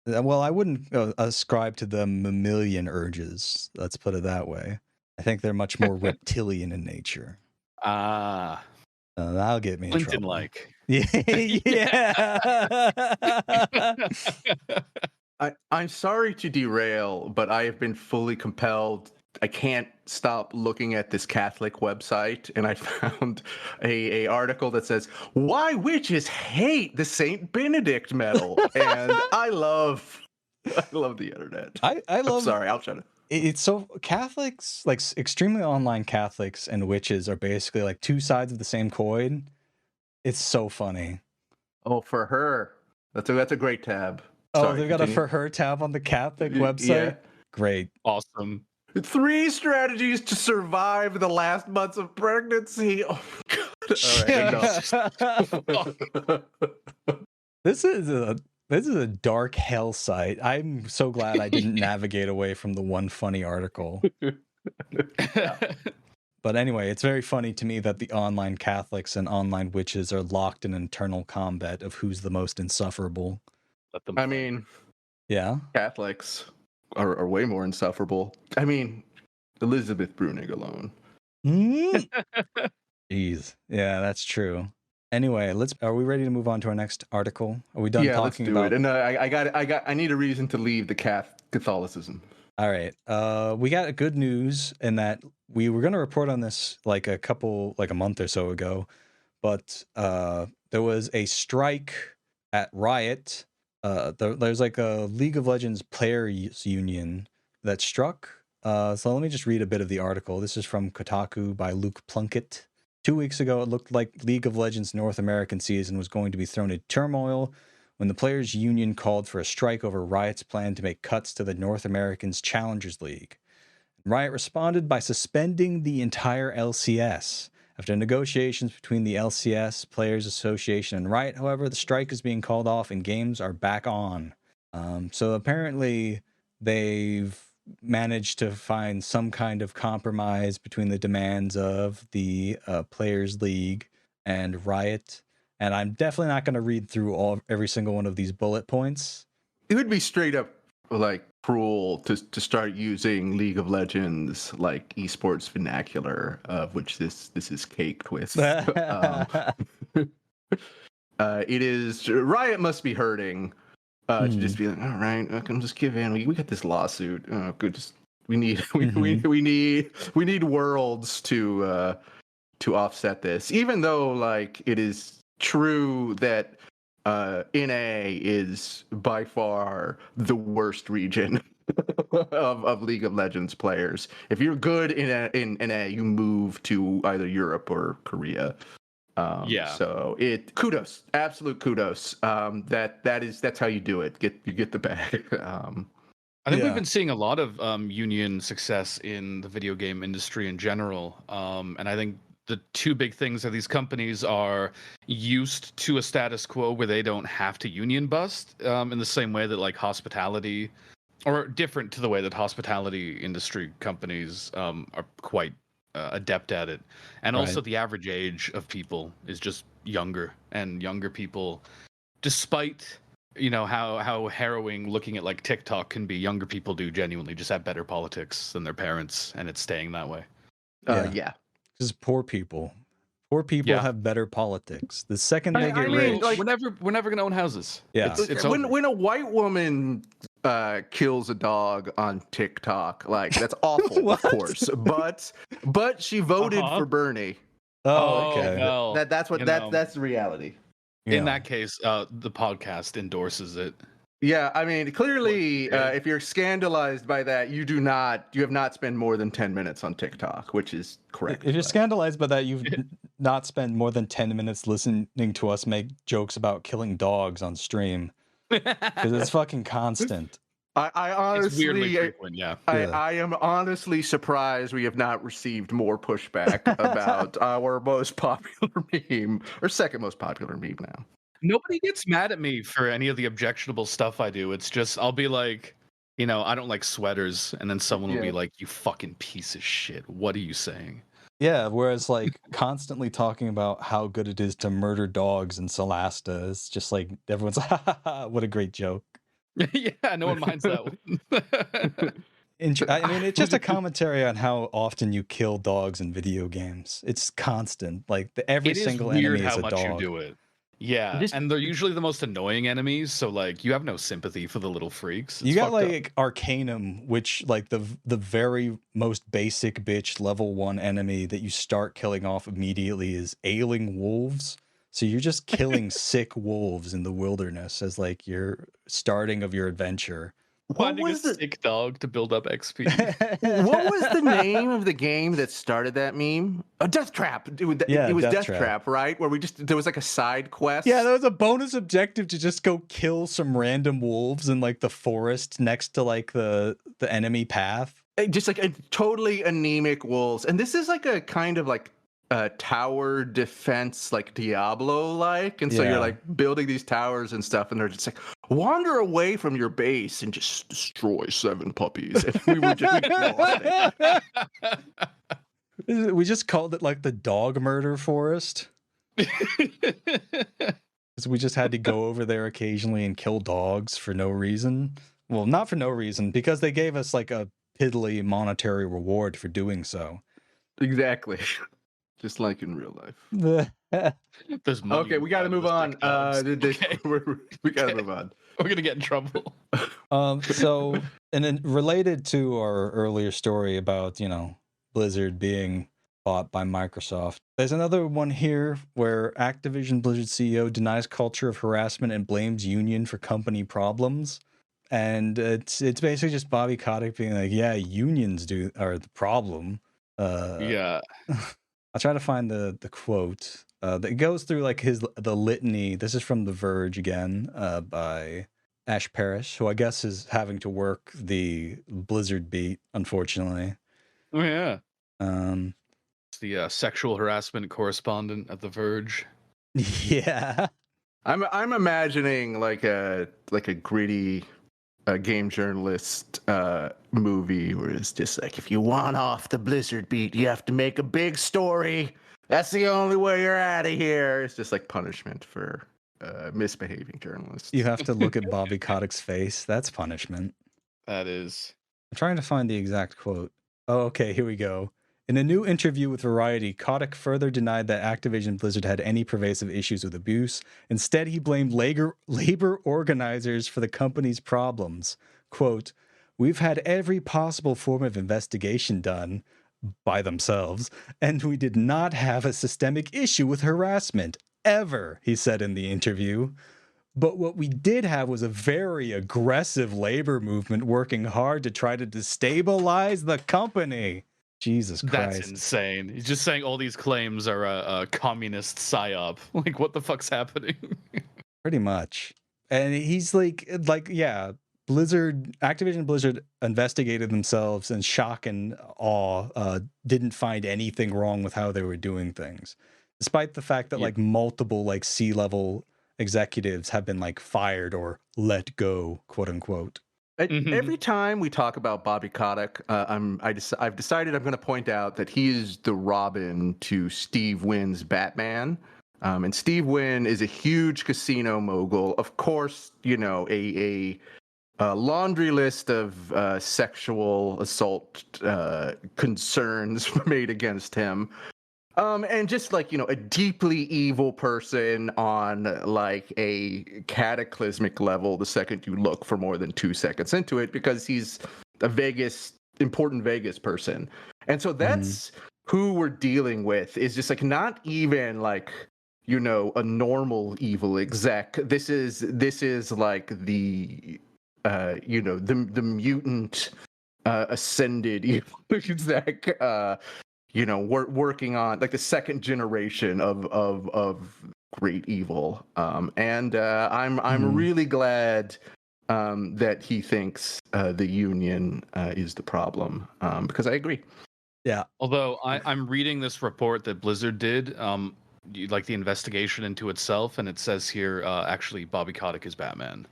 Well, I wouldn't ascribe to them mammalian urges. Let's put it that way. I think they're much more reptilian in nature. Ah. That'll get me in trouble. Clinton-like. Yeah. I'm sorry to derail, but I have been fully compelled. I can't stop looking at this Catholic website, and I found a article that says why witches hate the Saint Benedict medal, and I love the internet. I love. I'm sorry, I'll shut it. It's so Catholics, like extremely online Catholics and witches, are basically like two sides of the same coin. It's so funny. Oh, for her, that's a great tab. Oh, they've got a for her tab on the Catholic website. Yeah. Great, awesome. 3 strategies to survive the last months of pregnancy. Oh God. All right, This is a dark hell site. I'm so glad I didn't navigate away from the one funny article. But anyway, it's very funny to me that the online Catholics and online witches are locked in internal combat of who's the most insufferable. I mean, yeah, Catholics are way more insufferable. I mean, Elizabeth Brunig alone. Jeez, yeah, that's true. Anyway, are we ready to move on to our next article? Are we done talking about it? And I need a reason to leave the Catholicism. All right. We got good news in that we were going to report on this like a month or so ago, but there was a strike at Riot. There's like a League of Legends players union that struck. So let me just read a bit of the article. This is from Kotaku by Luke Plunkett. 2 weeks ago, it looked like League of Legends North American season was going to be thrown into turmoil when the Players Union called for a strike over Riot's plan to make cuts to the North Americans Challengers League. Riot responded by suspending the entire LCS. After negotiations between the LCS, Players Association, and Riot, however, the strike is being called off and games are back on. So apparently they've managed to find some kind of compromise between the demands of the Players League and Riot. And I'm definitely not going to read through every single one of these bullet points. It would be straight up like cruel to start using League of Legends like esports vernacular, of which this is caked with. It is Riot must be hurting to just be like, all right, I can just give in. We got this lawsuit. Oh, good. We need worlds to offset this, even though like it is true that NA is by far the worst region of League of Legends players. If you're good in NA, you move to either Europe or Korea. So kudos, absolute kudos. That's how you do it. You get the bag. I think we've been seeing a lot of union success in the video game industry in general, and I think the two big things are these companies are used to a status quo where they don't have to union bust in the same way that like hospitality, or different to the way that hospitality industry companies are quite adept at it. And also the average age of people is just younger, and younger people, despite how harrowing looking at like TikTok can be, younger people do genuinely just have better politics than their parents, and it's staying that way. Yeah. Because poor people have better politics. The second they get rich, like, we're never gonna own houses. Yeah, it's when a white woman kills a dog on TikTok, like that's awful, of course. But she voted for Bernie. Oh, okay. Well, that's the reality. In that case, the podcast endorses it. Yeah, I mean, clearly, if you're scandalized by that, you have not spent more than 10 minutes on TikTok, which is correct. If you're scandalized by that, you've not spent more than 10 minutes listening to us make jokes about killing dogs on stream. Because it's fucking constant. I honestly, it's weirdly frequent, yeah. I am honestly surprised we have not received more pushback about our most popular meme, or second most popular meme now. Nobody gets mad at me for any of the objectionable stuff I do. It's just, I'll be like, I don't like sweaters. And then someone will be like, you fucking piece of shit. What are you saying? Yeah, whereas like constantly talking about how good it is to murder dogs in Solasta is just like everyone's like, ha ha ha, what a great joke. Yeah, no one minds that one. I mean, it's just a commentary on how often you kill dogs in video games. It's constant. Like every single enemy is a dog. You do it. Yeah, and they're usually the most annoying enemies, so like you have no sympathy for the little freaks. You got like Arcanum, which like the very most basic bitch level 1 enemy that you start killing off immediately is ailing wolves. So you're just killing sick wolves in the wilderness as like your starting of your adventure. Finding a sick dog to build up XP. What was the name of the game that started that meme? Death Trap. It was Death Trap, right? Where there was like a side quest. Yeah, there was a bonus objective to just go kill some random wolves in like the forest next to like the enemy path. Just like a totally anemic wolves. And this is like a kind of like tower defense, like Diablo-like. And so you're like building these towers and stuff, and they're just like, wander away from your base and just destroy 7 puppies. If we were just we just called it like the dog murder forest. Because we just had to go over there occasionally and kill dogs for no reason. Well, not for no reason, because they gave us like a piddly monetary reward for doing so. Exactly. Just like in real life. There's money. Okay, we got to move on. We got to move on. We're going to get in trouble. So, and then related to our earlier story about, Blizzard being bought by Microsoft, there's another one here where Activision Blizzard CEO denies culture of harassment and blames union for company problems. And it's basically just Bobby Kotick being like, yeah, unions are the problem. Yeah. I'll try to find the quote. That goes through like the litany. This is from The Verge again, by Ash Parrish, who I guess is having to work the Blizzard beat, unfortunately. Oh yeah. It's the sexual harassment correspondent at The Verge. Yeah. I'm imagining like a gritty game journalist movie where it's just like, if you want off the Blizzard beat, you have to make a big story. That's the only way you're out of here. It's just like punishment for misbehaving journalists. You have to look at Bobby Kotick's face. That's punishment. That is. I'm trying to find the exact quote. Oh, okay, here we go. In a new interview with Variety, Kotick further denied that Activision Blizzard had any pervasive issues with abuse. Instead, he blamed labor organizers for the company's problems. Quote, "We've had every possible form of investigation done by themselves, and we did not have a systemic issue with harassment, ever," he said in the interview. "But what we did have was a very aggressive labor movement working hard to try to destabilize the company." Jesus Christ. That's insane. He's just saying all these claims are a communist psyop. Like, what the fuck's happening? Pretty much. And he's like, yeah, Activision Blizzard investigated themselves in shock and awe, didn't find anything wrong with how they were doing things. Despite the fact that like multiple like C-level executives have been like fired or let go, quote unquote. Every time we talk about Bobby Kotick, I've decided I'm going to point out that he is the Robin to Steve Wynn's Batman. And Steve Wynn is a huge casino mogul. Of course, a laundry list of sexual assault concerns made against him. And just like, a deeply evil person on like a cataclysmic level the second you look for more than 2 seconds into it, because he's a important Vegas person. And so that's who we're dealing with, is just like not even like, a normal evil exec. This is like the the mutant ascended evil exec, working on like the second generation of great evil. And I'm really glad that he thinks the Union is the problem, because I agree. Yeah. Although I'm reading this report that Blizzard did, like the investigation into itself, and it says here actually Bobby Kotick is Batman,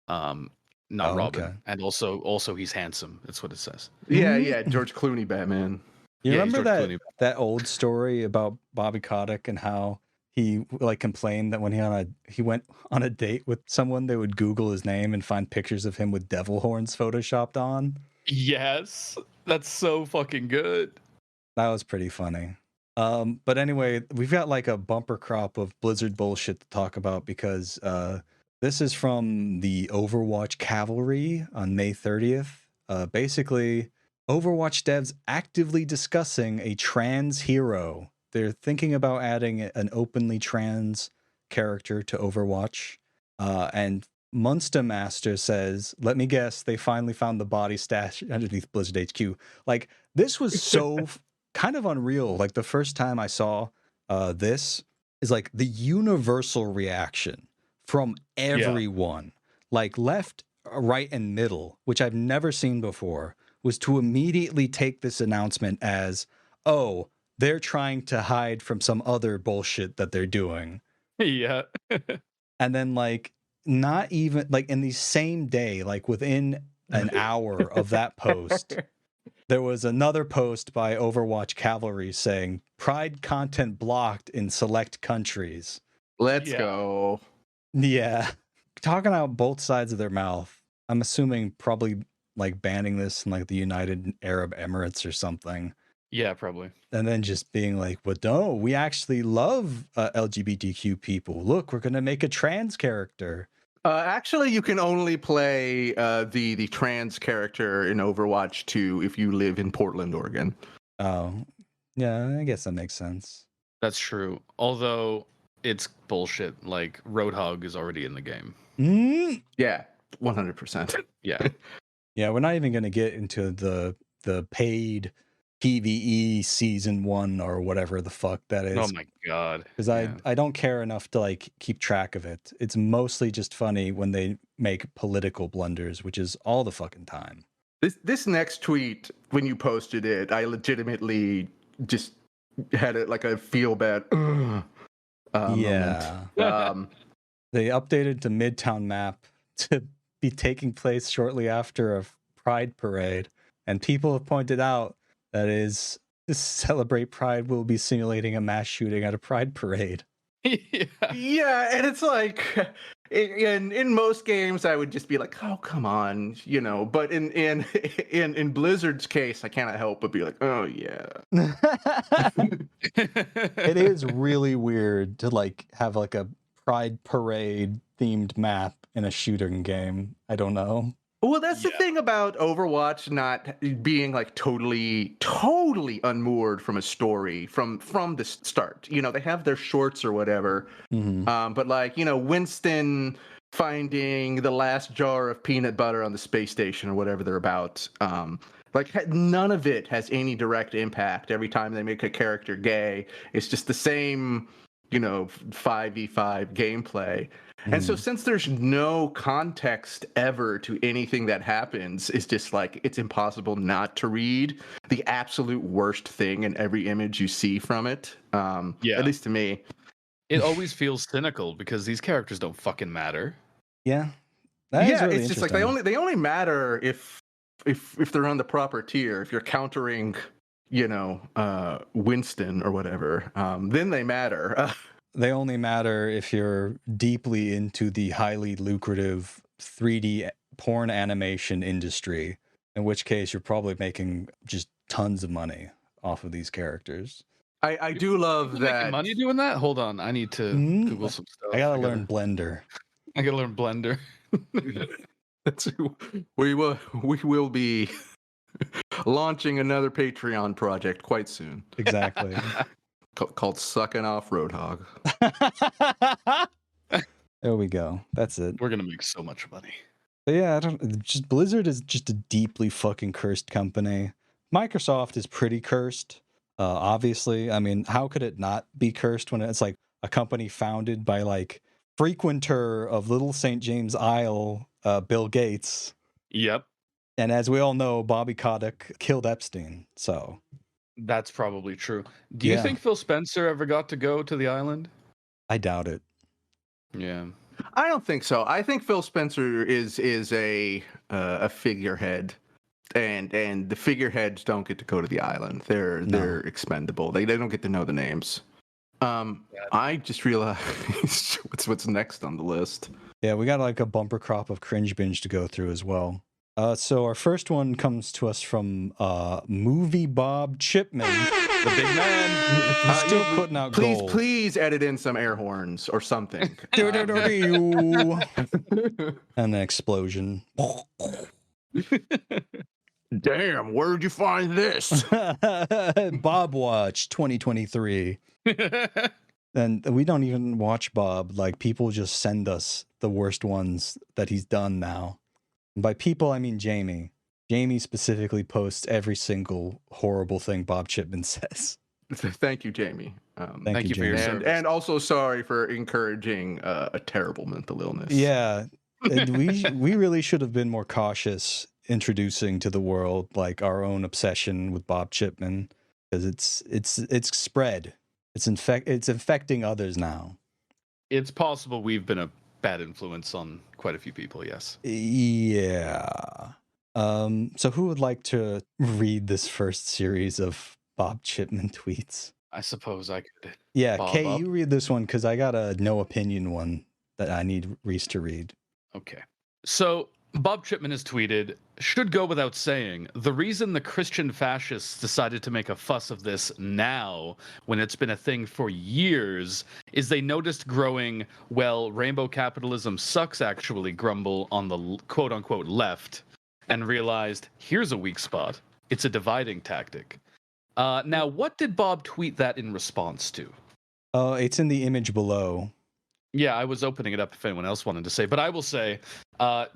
not Robin, okay. and also he's handsome. That's what it says. Yeah, George Clooney Batman. You Yeah, remember that old story about Bobby Kotick and how he like complained that when he went on a date with someone, they would Google his name and find pictures of him with devil horns photoshopped on? Yes, that's so fucking good. That was pretty funny. But anyway, we've got like a bumper crop of Blizzard bullshit to talk about, because this is from the Overwatch Cavalry on May 30th. Basically, Overwatch devs actively discussing a trans hero. They're thinking about adding an openly trans character to Overwatch. And Munster Master says, let me guess, they finally found the body stashed underneath Blizzard HQ. Like, this was so kind of unreal. Like, the first time I saw this is like the universal reaction from everyone, like left, right, and middle, which I've never seen before, was to immediately take this announcement as, oh, they're trying to hide from some other bullshit that they're doing. Yeah. And then like, not even like in the same day, like within an hour of that post, there was another post by Overwatch Cavalry saying Pride content blocked in select countries. Let's go. Yeah. Talking out both sides of their mouth. I'm assuming probably like banning this in like the United Arab Emirates or something. Yeah, probably. And then just being like, but no, we actually love LGBTQ people. Look, we're going to make a trans character. Actually, you can only play the trans character in Overwatch 2 if you live in Portland, Oregon. Oh, yeah, I guess that makes sense. That's true. Although it's bullshit. Like Roadhog is already in the game. Yeah, 100%. Yeah. Yeah, we're not even going to get into the paid PvE season 1 or whatever the fuck that is. Oh my god. Because I don't care enough to like keep track of it. It's mostly just funny when they make political blunders, which is all the fucking time. This next tweet, when you posted it, I legitimately just had it like a feel bad moment. They updated the Midtown map to be taking place shortly after a Pride parade, and people have pointed out that is to celebrate Pride, we'll be simulating a mass shooting at a Pride parade. Yeah, and it's like in most games I would just be like, oh come on, but in Blizzard's case I cannot help but be like, oh yeah. It is really weird to like have like a Pride parade themed map in a shooting game. I don't know. Well, that's the thing about Overwatch not being like totally unmoored from a story from the start. They have their shorts or whatever. But like, Winston finding the last jar of peanut butter on the space station or whatever they're about. Like none of it has any direct impact. Every time they make a character gay, it's just the same, 5v5 gameplay. And so since there's no context ever to anything that happens, it's just like, it's impossible not to read the absolute worst thing in every image you see from it. At least to me. It always feels cynical because these characters don't fucking matter. Yeah. Really it's just like they only matter if they're on the proper tier. If you're countering, Winston or whatever, then they matter. They only matter if you're deeply into the highly lucrative 3D porn animation industry, in which case you're probably making just tons of money off of these characters. I do love People that. making money doing that? Hold on, I need to Google some stuff. I gotta learn Blender. I gotta learn Blender. We will be launching another Patreon project quite soon. Exactly. Called Sucking Off Roadhog. There we go. That's it. We're gonna make so much money. But yeah, Blizzard is just a deeply fucking cursed company. Microsoft is pretty cursed. Obviously, I mean, how could it not be cursed when it's like a company founded by like frequenter of Little St. James Isle, Bill Gates. Yep. And as we all know, Bobby Kotick killed Epstein. So that's probably true. Do you think Phil Spencer ever got to go to the island? I doubt it. Yeah. I don't think so. I think Phil Spencer is a figurehead, and the figureheads don't get to go to the island. They're expendable. They don't get to know the names. I just realized what's next on the list. Yeah, we got like a bumper crop of cringe binge to go through as well. So our first one comes to us from Movie Bob Chipman. The big man. He's still putting out gold. Please edit in some air horns or something. And an explosion. Damn, where'd you find this? Bob Watch 2023. And we don't even watch Bob. Like, people just send us the worst ones that he's done now. And by people, I mean Jamie. Jamie specifically posts every single horrible thing Bob Chipman says. Thank you, Jamie. Thank you for your service. And also sorry for encouraging a terrible mental illness. Yeah, and we really should have been more cautious introducing to the world like our own obsession with Bob Chipman, because it's spread. It's infecting others now. It's possible we've been a bad influence on quite a few people. Yes. Yeah. So who would like to read this first series of Bob Chipman tweets? I suppose I could. Yeah, Kay, you read this one because I got a no opinion one that I need Reese to read. Okay. So Bob Chipman has tweeted, should go without saying, the reason the Christian fascists decided to make a fuss of this now, when it's been a thing for years, is they noticed growing, well, rainbow capitalism sucks actually grumble on the quote-unquote left, and realized, here's a weak spot. It's a dividing tactic. Now, what did Bob tweet that in response to? It's in the image below. Yeah, I was opening it up if anyone else wanted to say. But I will say,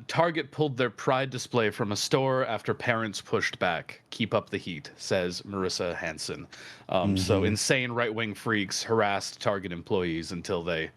Target pulled their Pride display from a store after parents pushed back. Keep up the heat, says Marissa Hansen. So insane right-wing freaks harassed Target employees until they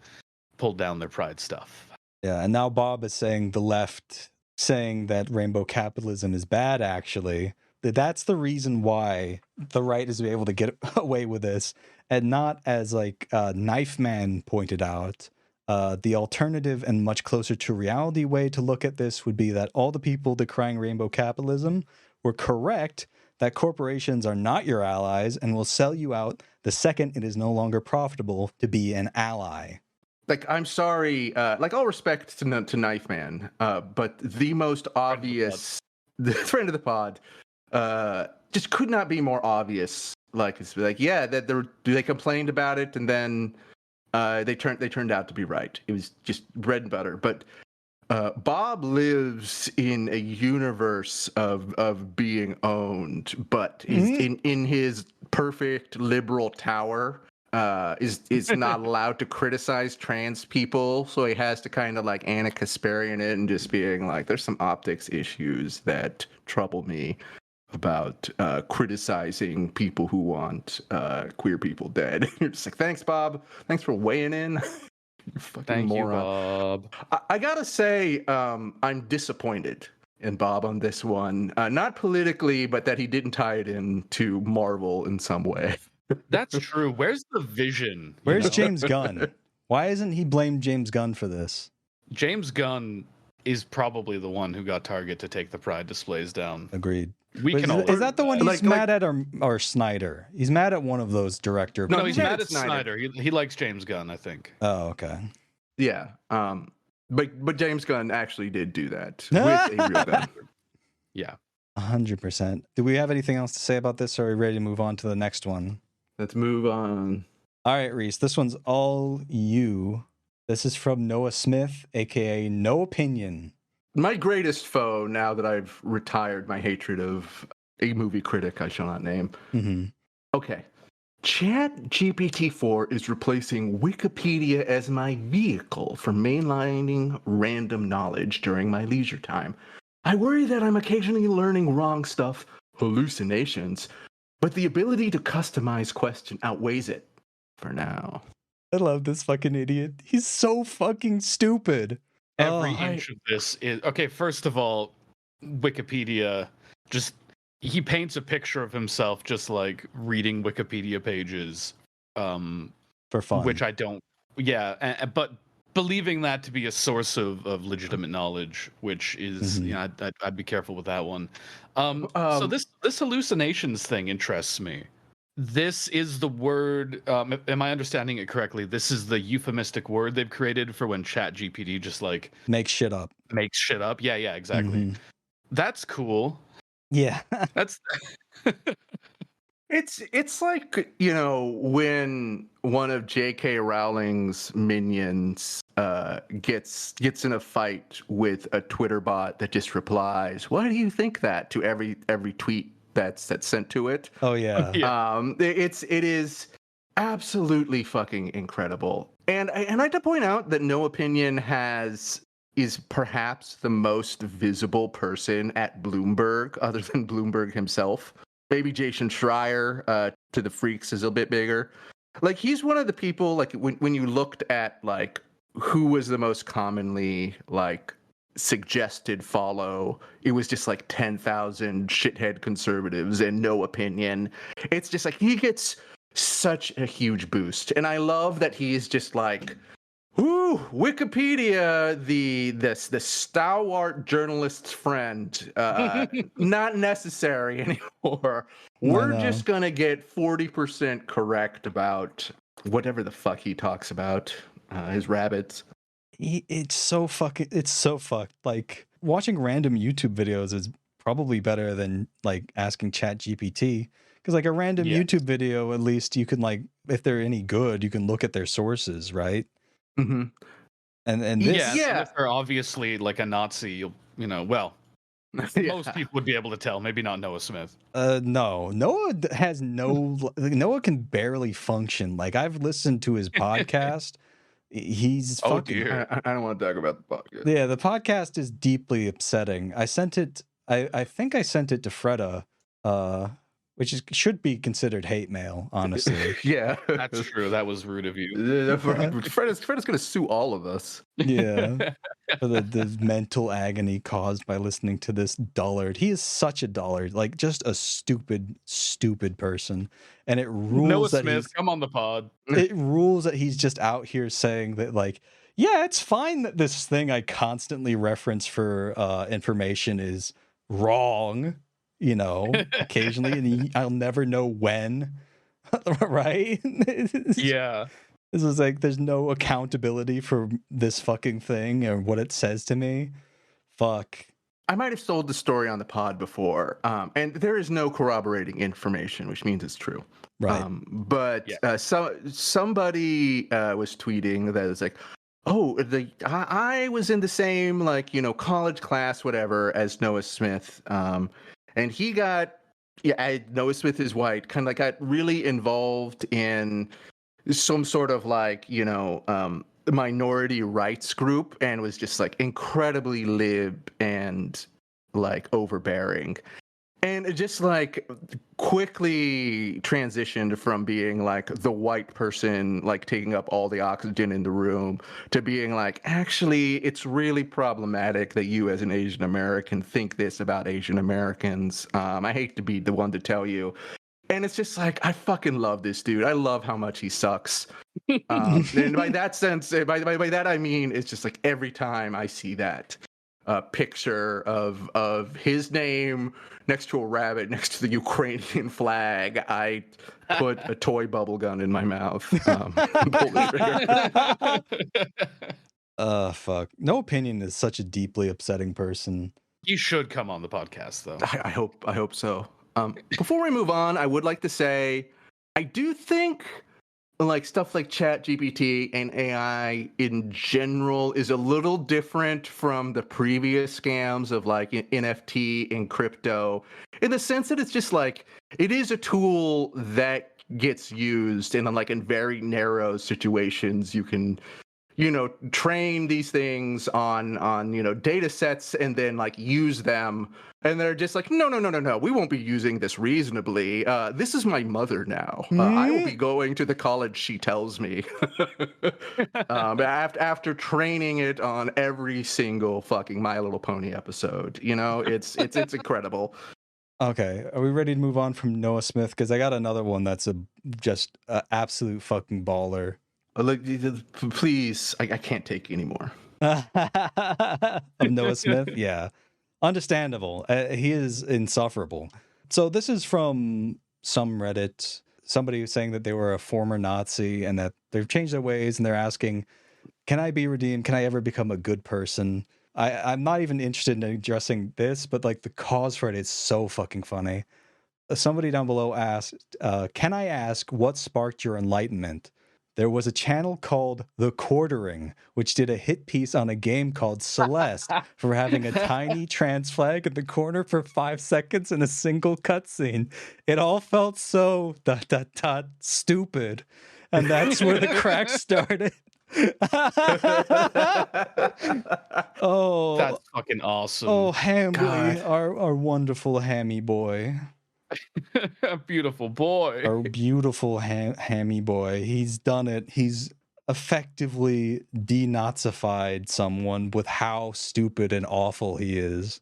pulled down their Pride stuff. Yeah, and now Bob is saying the left, saying that rainbow capitalism is bad, actually. That's the reason why the right is able to get away with this, and not as like Knife Man pointed out. The alternative and much closer to reality way to look at this would be that all the people decrying rainbow capitalism were correct, that corporations are not your allies and will sell you out the second it is no longer profitable to be an ally. Like, I'm sorry, like, all respect to Knife Man, but the most obvious, the friend of the pod, just could not be more obvious. Like, it's like, yeah, that they complained about it, and then they turned out to be right. It was just bread and butter. But Bob lives in a universe of being owned, but in his perfect liberal tower. Is not allowed to criticize trans people, so he has to kind of like Anna Kasparian it and just being like, there's some optics issues that trouble me about criticizing people who want queer people dead. You're just like, thanks, Bob. Thanks for weighing in. You fucking Thank moron. you, Bob. I gotta say, I'm disappointed in Bob on this one. Not politically, but that he didn't tie it in to Marvel in some way. That's true. Where's the vision? Where's James Gunn? Why isn't he blamed James Gunn for this? James Gunn is probably the one who got Target to take the Pride displays down. Agreed. Is that the one he's mad at, or Snyder? He's mad at one of those director. No, he's mad at Snyder. He likes James Gunn, I think. Oh, okay. Yeah. But James Gunn actually did do that with a real gun. Yeah. 100%. Do we have anything else to say about this, or are we ready to move on to the next one? Let's move on. All right, Reese, this one's all you. This is from Noah Smith, aka No Opinion. My greatest foe, now that I've retired my hatred of a movie critic I shall not name. Mm-hmm. Okay. ChatGPT-4 is replacing Wikipedia as my vehicle for mainlining random knowledge during my leisure time. I worry that I'm occasionally learning wrong stuff, hallucinations, but the ability to customize question outweighs it for now. I love this fucking idiot. He's so fucking stupid. Every inch of this is okay. First of all, Wikipedia he paints a picture of himself just like reading Wikipedia pages for fun, which I don't. Yeah, but believing that to be a source of legitimate knowledge, which is I'd be careful with that one. So this hallucinations thing interests me. This is the word. Am I understanding it correctly? This is the euphemistic word they've created for when ChatGPT just like makes shit up. Yeah, exactly. That's cool. Yeah, that's. It's like, you know, when one of J.K. Rowling's minions gets in a fight with a Twitter bot that just replies, "Why do you think that?" to every tweet that's sent to it. Oh yeah. It is absolutely fucking incredible. And I'd like to point out that No Opinion is perhaps the most visible person at Bloomberg, other than Bloomberg himself. Maybe Jason Schreier to the freaks is a bit bigger. Like, he's one of the people, like, when you looked at like who was the most commonly like suggested follow, it was just like 10,000 shithead conservatives and No Opinion. It's just like he gets such a huge boost, and I love that he's just like, "Whoo, Wikipedia, the stalwart journalist's friend, not necessary anymore. We're just gonna get 40% correct about whatever the fuck he talks about, his rabbits." It's so fucked. Like, watching random YouTube videos is probably better than like asking ChatGPT, because like a random YouTube video, at least you can, like, if they're any good, you can look at their sources, right? Mm-hmm. And this, Smith are obviously like a Nazi. Most people would be able to tell. Maybe not Noah Smith. No, Noah has Noah can barely function. Like, I've listened to his podcast. He's fucking. Dear. I don't want to talk about the podcast. Yeah, the podcast is deeply upsetting. I sent it. I think I sent it to Freda, which should be considered hate mail, honestly. Yeah, that's true. That was rude of you. Freda's gonna sue all of us. Yeah, for the mental agony caused by listening to this dullard. He is such a dullard, like just a stupid person. And it rules Noah that Smith, come on the pod. It rules that he's just out here saying that, like, yeah, it's fine that this thing I constantly reference for information is wrong, you know, occasionally, and I'll never know when, right? Yeah. This is like, there's no accountability for this fucking thing or what it says to me. Fuck. I might have sold the story on the pod before, and there is no corroborating information, which means it's true. Right. Somebody was tweeting that it's like, "Oh, I was in the same, like, you know, college class, whatever, as Noah Smith, and he got, Noah Smith is white, kind of like got really involved in some sort of, like, you know, minority rights group, and was just like incredibly lib and like overbearing, and it just like quickly transitioned from being like the white person like taking up all the oxygen in the room to being like, actually it's really problematic that you as an Asian American think this about Asian Americans. I hate to be the one to tell you. And it's just like, I fucking love this dude. I love how much he sucks. And by that sense, by that I mean, it's just like every time I see that picture of his name next to a rabbit next to the Ukrainian flag, I put a toy bubble gun in my mouth. Pull the trigger. Fuck. No Opinion is such a deeply upsetting person. You should come on the podcast, though. I hope so. Before we move on, I would like to say I do think like stuff like ChatGPT and AI in general is a little different from the previous scams of like NFT and crypto, in the sense that it's just like it is a tool that gets used in like in very narrow situations. You can train these things on data sets and then like use them, and they're just like no, we won't be using this reasonably. This is my mother now. I will be going to the college she tells me. After training it on every single fucking My Little Pony episode, it's incredible. Okay, are we ready to move on from Noah Smith? Because I got another one that's just a absolute fucking baller. Please, I can't take anymore. Of Noah Smith? Yeah. Understandable. He is insufferable. So this is from some Reddit. Somebody was saying that they were a former Nazi and that they've changed their ways, and they're asking, can I be redeemed? Can I ever become a good person? I'm not even interested in addressing this, but like the cause for it is so fucking funny. Somebody down below asked, can I ask what sparked your enlightenment? There was a channel called The Quartering, which did a hit piece on a game called Celeste for having a tiny trans flag in the corner for 5 seconds in a single cutscene. It all felt so ... stupid. And that's where the crack started. Oh, that's fucking awesome. Oh, Hamby, our wonderful hammy boy. Beautiful boy. Our beautiful hammy boy. He's done it. He's effectively denazified someone with how stupid and awful he is.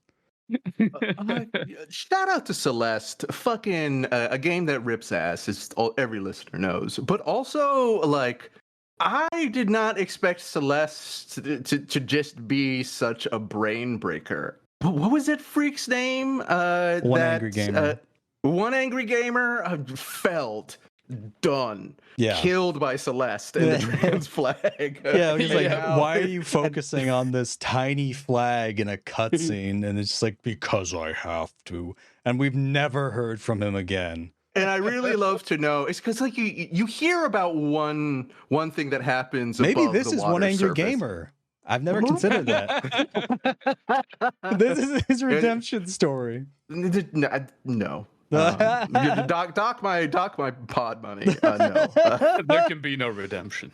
Shout out to Celeste, fucking a game that rips ass, as every listener knows. But also, like, I did not expect Celeste to just be such a brain breaker. But what was that freak's name? One Angry Gamer. One Angry Gamer felt done. Yeah. Killed by Celeste and the trans flag. Yeah, he's like, why are you focusing on this tiny flag in a cutscene? And it's just like, because I have to. And we've never heard from him again. And I really love to know, it's because like you hear about one thing that happens. Maybe above this the is water One Angry surface. Gamer. I've never considered that. This is his redemption story. No. Dock my pod money. No. There can be no redemption.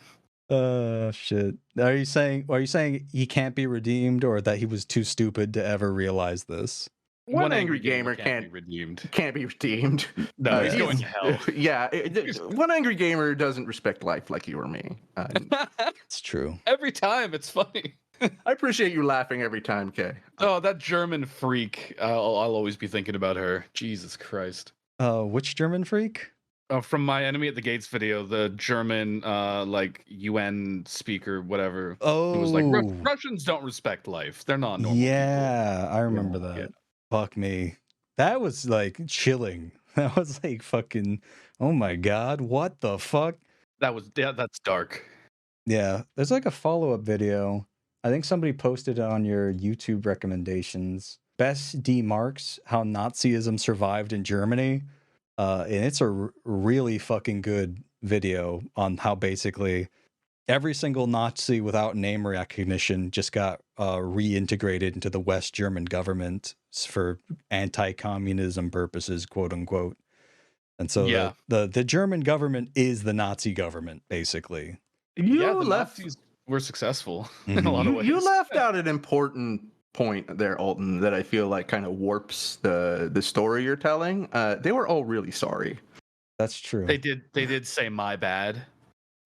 Shit. Are you saying he can't be redeemed, or that he was too stupid to ever realize this? One Angry Gamer can't be redeemed. Can't be redeemed. No, he's going to hell. Yeah, One Angry Gamer doesn't respect life like you or me. It's true. Every time, it's funny. I appreciate you laughing every time, Kay. Oh, that German freak. I'll always be thinking about her. Jesus Christ. Which German freak? From My Enemy at the Gates video, the German, like, UN speaker, whatever. Oh. It was like, Russians don't respect life. They're not normal people. I remember that. Yeah. Fuck me. That was, like, chilling. That was, like, fucking, oh my god, what the fuck? That's dark. Yeah, there's, like, a follow-up video. I think somebody posted it on your YouTube recommendations. Best D Marks, How Nazism Survived in Germany. And it's a really fucking good video on how basically every single Nazi without name recognition just got reintegrated into the West German government for anti-communism purposes, quote unquote. And so the German government is the Nazi government, basically. Nazis were successful in a lot of ways. You left out an important point there, Alton, that I feel like kind of warps the story you're telling. They were all really sorry. That's true. They did say my bad.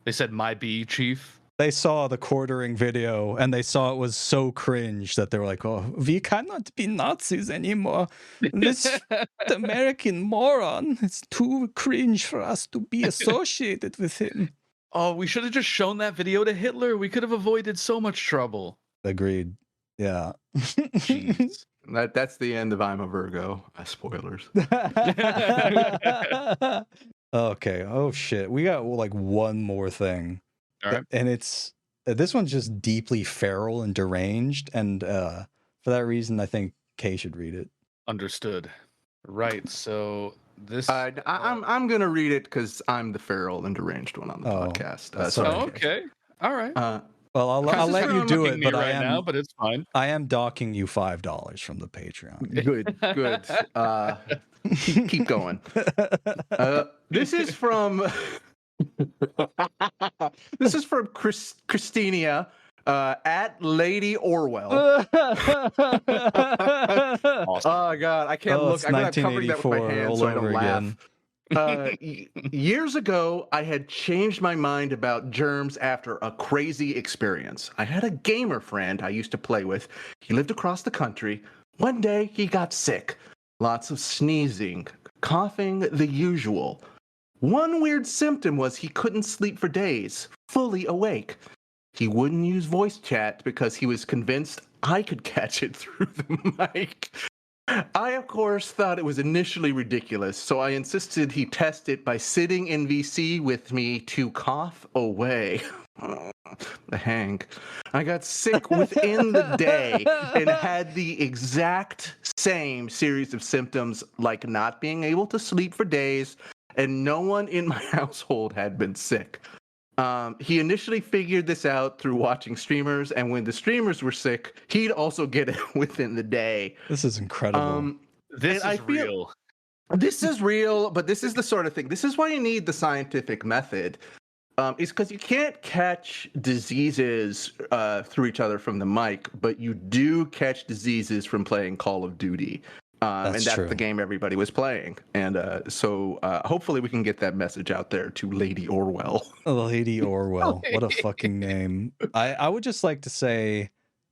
They said my B, chief. They saw the Quartering video and they saw it was so cringe that they were like, oh, we cannot be Nazis anymore. This American moron, it's too cringe for us to be associated with him. Oh, we should have just shown that video to Hitler. We could have avoided so much trouble. Agreed. Yeah. Jeez. That's the end of I'm a Virgo. Spoilers. Okay. Oh shit. We got like one more thing. All right. And it's this one's just deeply feral and deranged, and for that reason I think Kay should read it. Understood. Right. So This. I'm gonna read it because I'm the feral and deranged one on the podcast. sorry. Okay. All right. Well, I'll let you do it, but right now, but it's fine. I am docking you $5 from the Patreon. Good. Keep going. This is from Christina at Lady Orwell. Awesome. Oh God, I can't look. I'm covering that with my hands so I don't laugh. Years ago, I had changed my mind about germs after a crazy experience. I had a gamer friend I used to play with. He lived across the country. One day, he got sick. Lots of sneezing, coughing, the usual. One weird symptom was he couldn't sleep for days, fully awake. He wouldn't use voice chat because he was convinced I could catch it through the mic. I, of course, thought it was initially ridiculous, so I insisted he test it by sitting in VC with me to cough away. The hang. I got sick within the day and had the exact same series of symptoms, like not being able to sleep for days, and no one in my household had been sick. He initially figured this out through watching streamers, and when the streamers were sick, he'd also get it within the day. This is incredible. This is real. This is real, but this is the sort of thing. This is why you need the scientific method. Is because you can't catch diseases through each other from the mic, but you do catch diseases from playing Call of Duty. And that's true. The game everybody was playing. And so hopefully we can get that message out there to Lady Orwell. Lady Orwell. What a fucking name. I would just like to say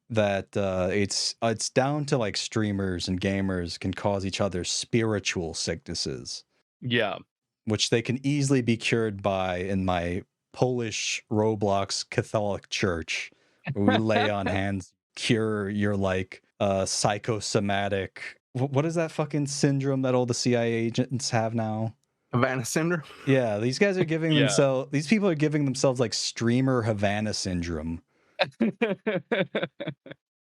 that it's down to like streamers and gamers can cause each other spiritual sicknesses. Yeah. Which they can easily be cured by in my Polish Roblox Catholic Church. We lay on hands, cure your like psychosomatic. What is that fucking syndrome that all the CIA agents have now? Havana syndrome? Yeah, these guys are giving themselves. These people are giving themselves like streamer Havana syndrome.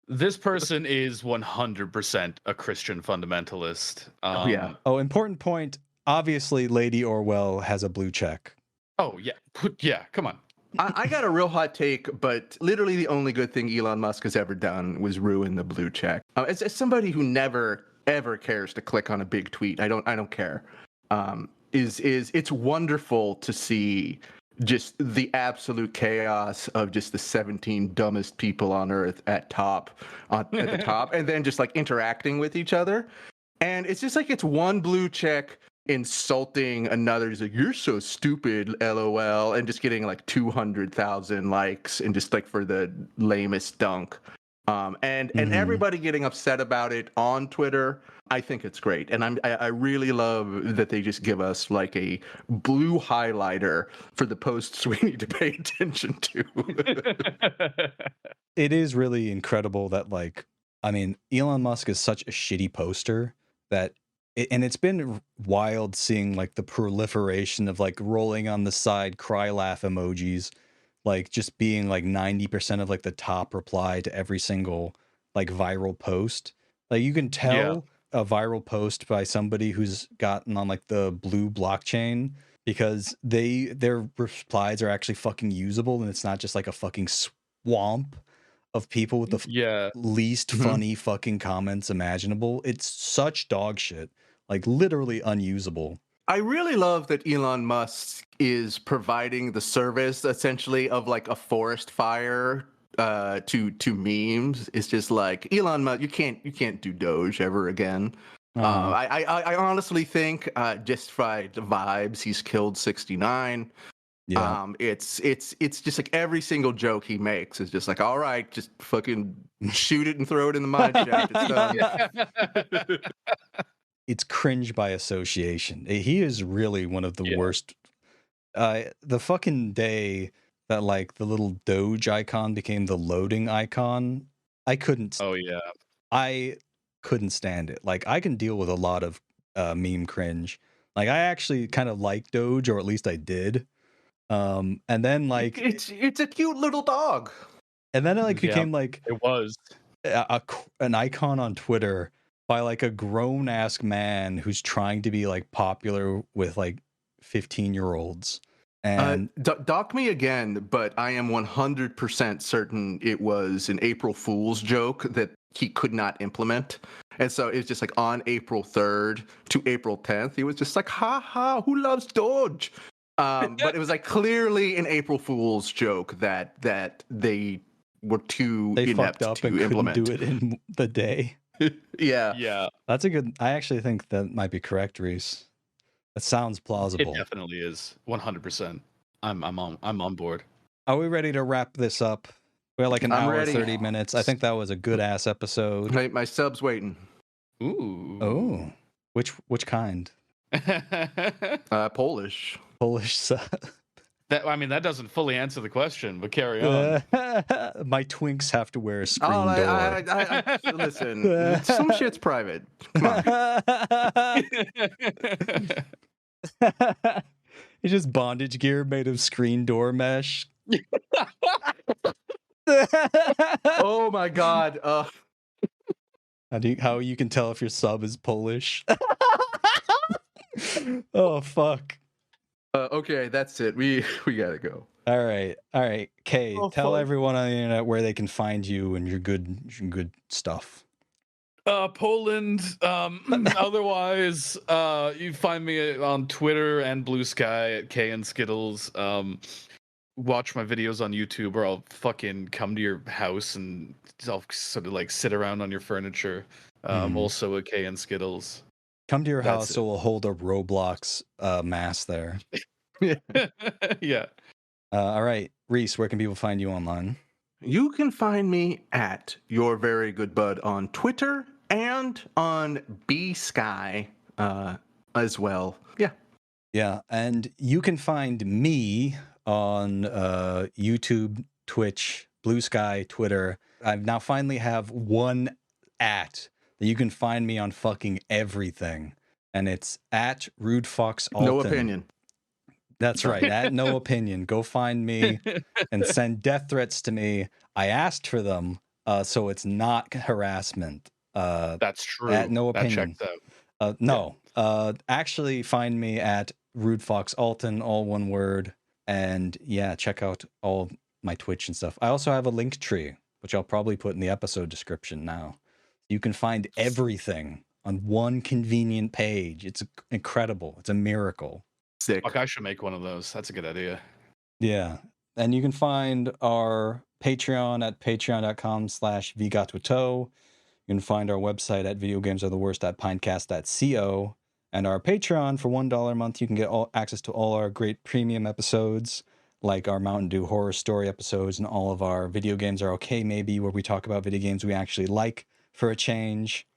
This person is 100% a Christian fundamentalist. Important point. Obviously, Lady Orwell has a blue check. Oh, yeah. Yeah, come on. I got a real hot take, but literally the only good thing Elon Musk has ever done was ruin the blue check. As somebody who never, ever cares to click on a big tweet, I don't care. It's wonderful to see just the absolute chaos of just the 17 dumbest people on Earth at the top, and then just like interacting with each other. And it's just like it's one blue check insulting another. He's like, "You're so stupid, LOL," and just getting like 200,000 likes and just like for the lamest dunk. And everybody getting upset about it on Twitter. I think it's great, and I really love that they just give us like a blue highlighter for the posts we need to pay attention to. It is really incredible that Elon Musk is such a shitty poster that. And it's been wild seeing like the proliferation of like rolling on the side cry laugh emojis, like just being like 90% of like the top reply to every single like viral post. Like you can tell a viral post by somebody who's gotten on like the blue blockchain because their replies are actually fucking usable and it's not just like a fucking swamp of people with the least funny fucking comments imaginable. It's such dog shit. Like literally unusable. I really love that Elon Musk is providing the service essentially of like a forest fire to memes. It's just like Elon Musk, you can't do Doge ever again. I honestly think just by the vibes, he's killed 69. Yeah. It's just like every single joke he makes is just like, all right, just fucking shoot it and throw it in the mine shaft. It's done. It's cringe by association. He is really one of the worst. The fucking day that like the little Doge icon became the loading icon, I couldn't. Oh yeah. I couldn't stand it. Like I can deal with a lot of meme cringe. Like I actually kind of like Doge, or at least I did. And then like it's a cute little dog. And then it like became like it was an icon on Twitter by like a grown-ass man who's trying to be like popular with like 15-year-olds. And dock me again, but I am 100% certain it was an April Fool's joke that he could not implement. And so it's just like on April 3rd to April 10th, he was just like, ha ha, who loves Doge? But it was like clearly an April Fool's joke that they were too inept fucked up to and implement. couldn't do it in the day. Yeah. That's a good. I actually think that might be correct, Reese. That sounds plausible. It definitely is. 100%. I'm on board. Are we ready to wrap this up? We're like an I'm hour, ready. 30 minutes. I think that was a good ass episode. My sub's waiting. Ooh. Oh, which kind? Polish. Polish sub. That doesn't fully answer the question, but carry on. My twinks have to wear a screen door. Listen, some shit's private. Come on. It's just bondage gear made of screen door mesh. Oh my god. How you can tell if your sub is Polish? Oh fuck. Okay, that's it. We gotta go. All right. Kay, tell everyone on the internet where they can find you and your good stuff. Poland. Otherwise, you find me on Twitter and Blue Sky at K and Skittles. Watch my videos on YouTube, or I'll fucking come to your house and I'll sort of like sit around on your furniture. Also at K and Skittles. Come to your house, so we'll hold a Roblox mass there. Yeah. All right, Reese, where can people find you online? You can find me at Your Very Good Bud on Twitter and on B-Sky as well. Yeah, and you can find me on YouTube, Twitch, Blue Sky, Twitter. I now finally have one @ that you can find me on fucking everything, and it's at Rude Fox Alton. No opinion. That's right. At No Opinion. Go find me and send death threats to me. I asked for them, so it's not harassment. That's true. At No Opinion. That checks out. No. Actually, find me at Rude Fox Alton, all one word. And yeah, check out all my Twitch and stuff. I also have a link tree, which I'll probably put in the episode description now. You can find everything on one convenient page. It's incredible. It's a miracle. Sick. Fuck, I should make one of those. That's a good idea. Yeah. And you can find our Patreon at patreon.com/vgotwito. You can find our website at videogamesartheworst.pinecast.co. And our Patreon for $1 a month, you can get access to all our great premium episodes, like our Mountain Dew horror story episodes and all of our Video Games Are Okay Maybe, where we talk about video games we actually like for a change.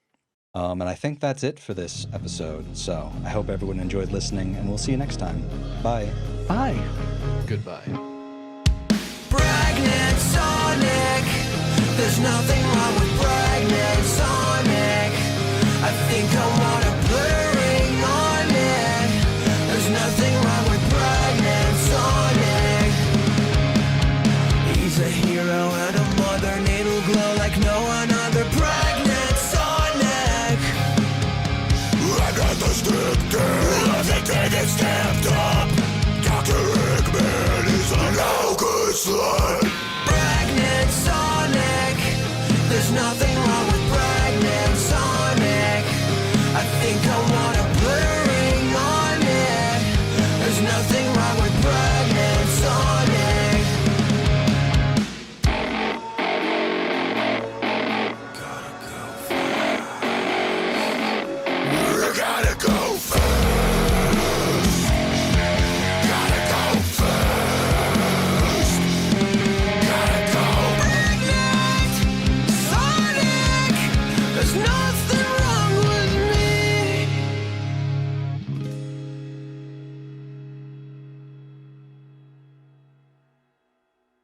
And I think that's it for this episode. So I hope everyone enjoyed listening, and we'll see you next time. Bye. Bye. Goodbye. Pregnant Sonic. There's nothing wrong with Pregnant Sonic. I think I wanna put a ring on it. There's nothing wrong with Pregnant Sonic. He's a hero and a mother, and it'll glow like no one other. Pregnant Sonic. I got the stick there. Loves it till it's stamped up. Dr. Eggman is a no good son.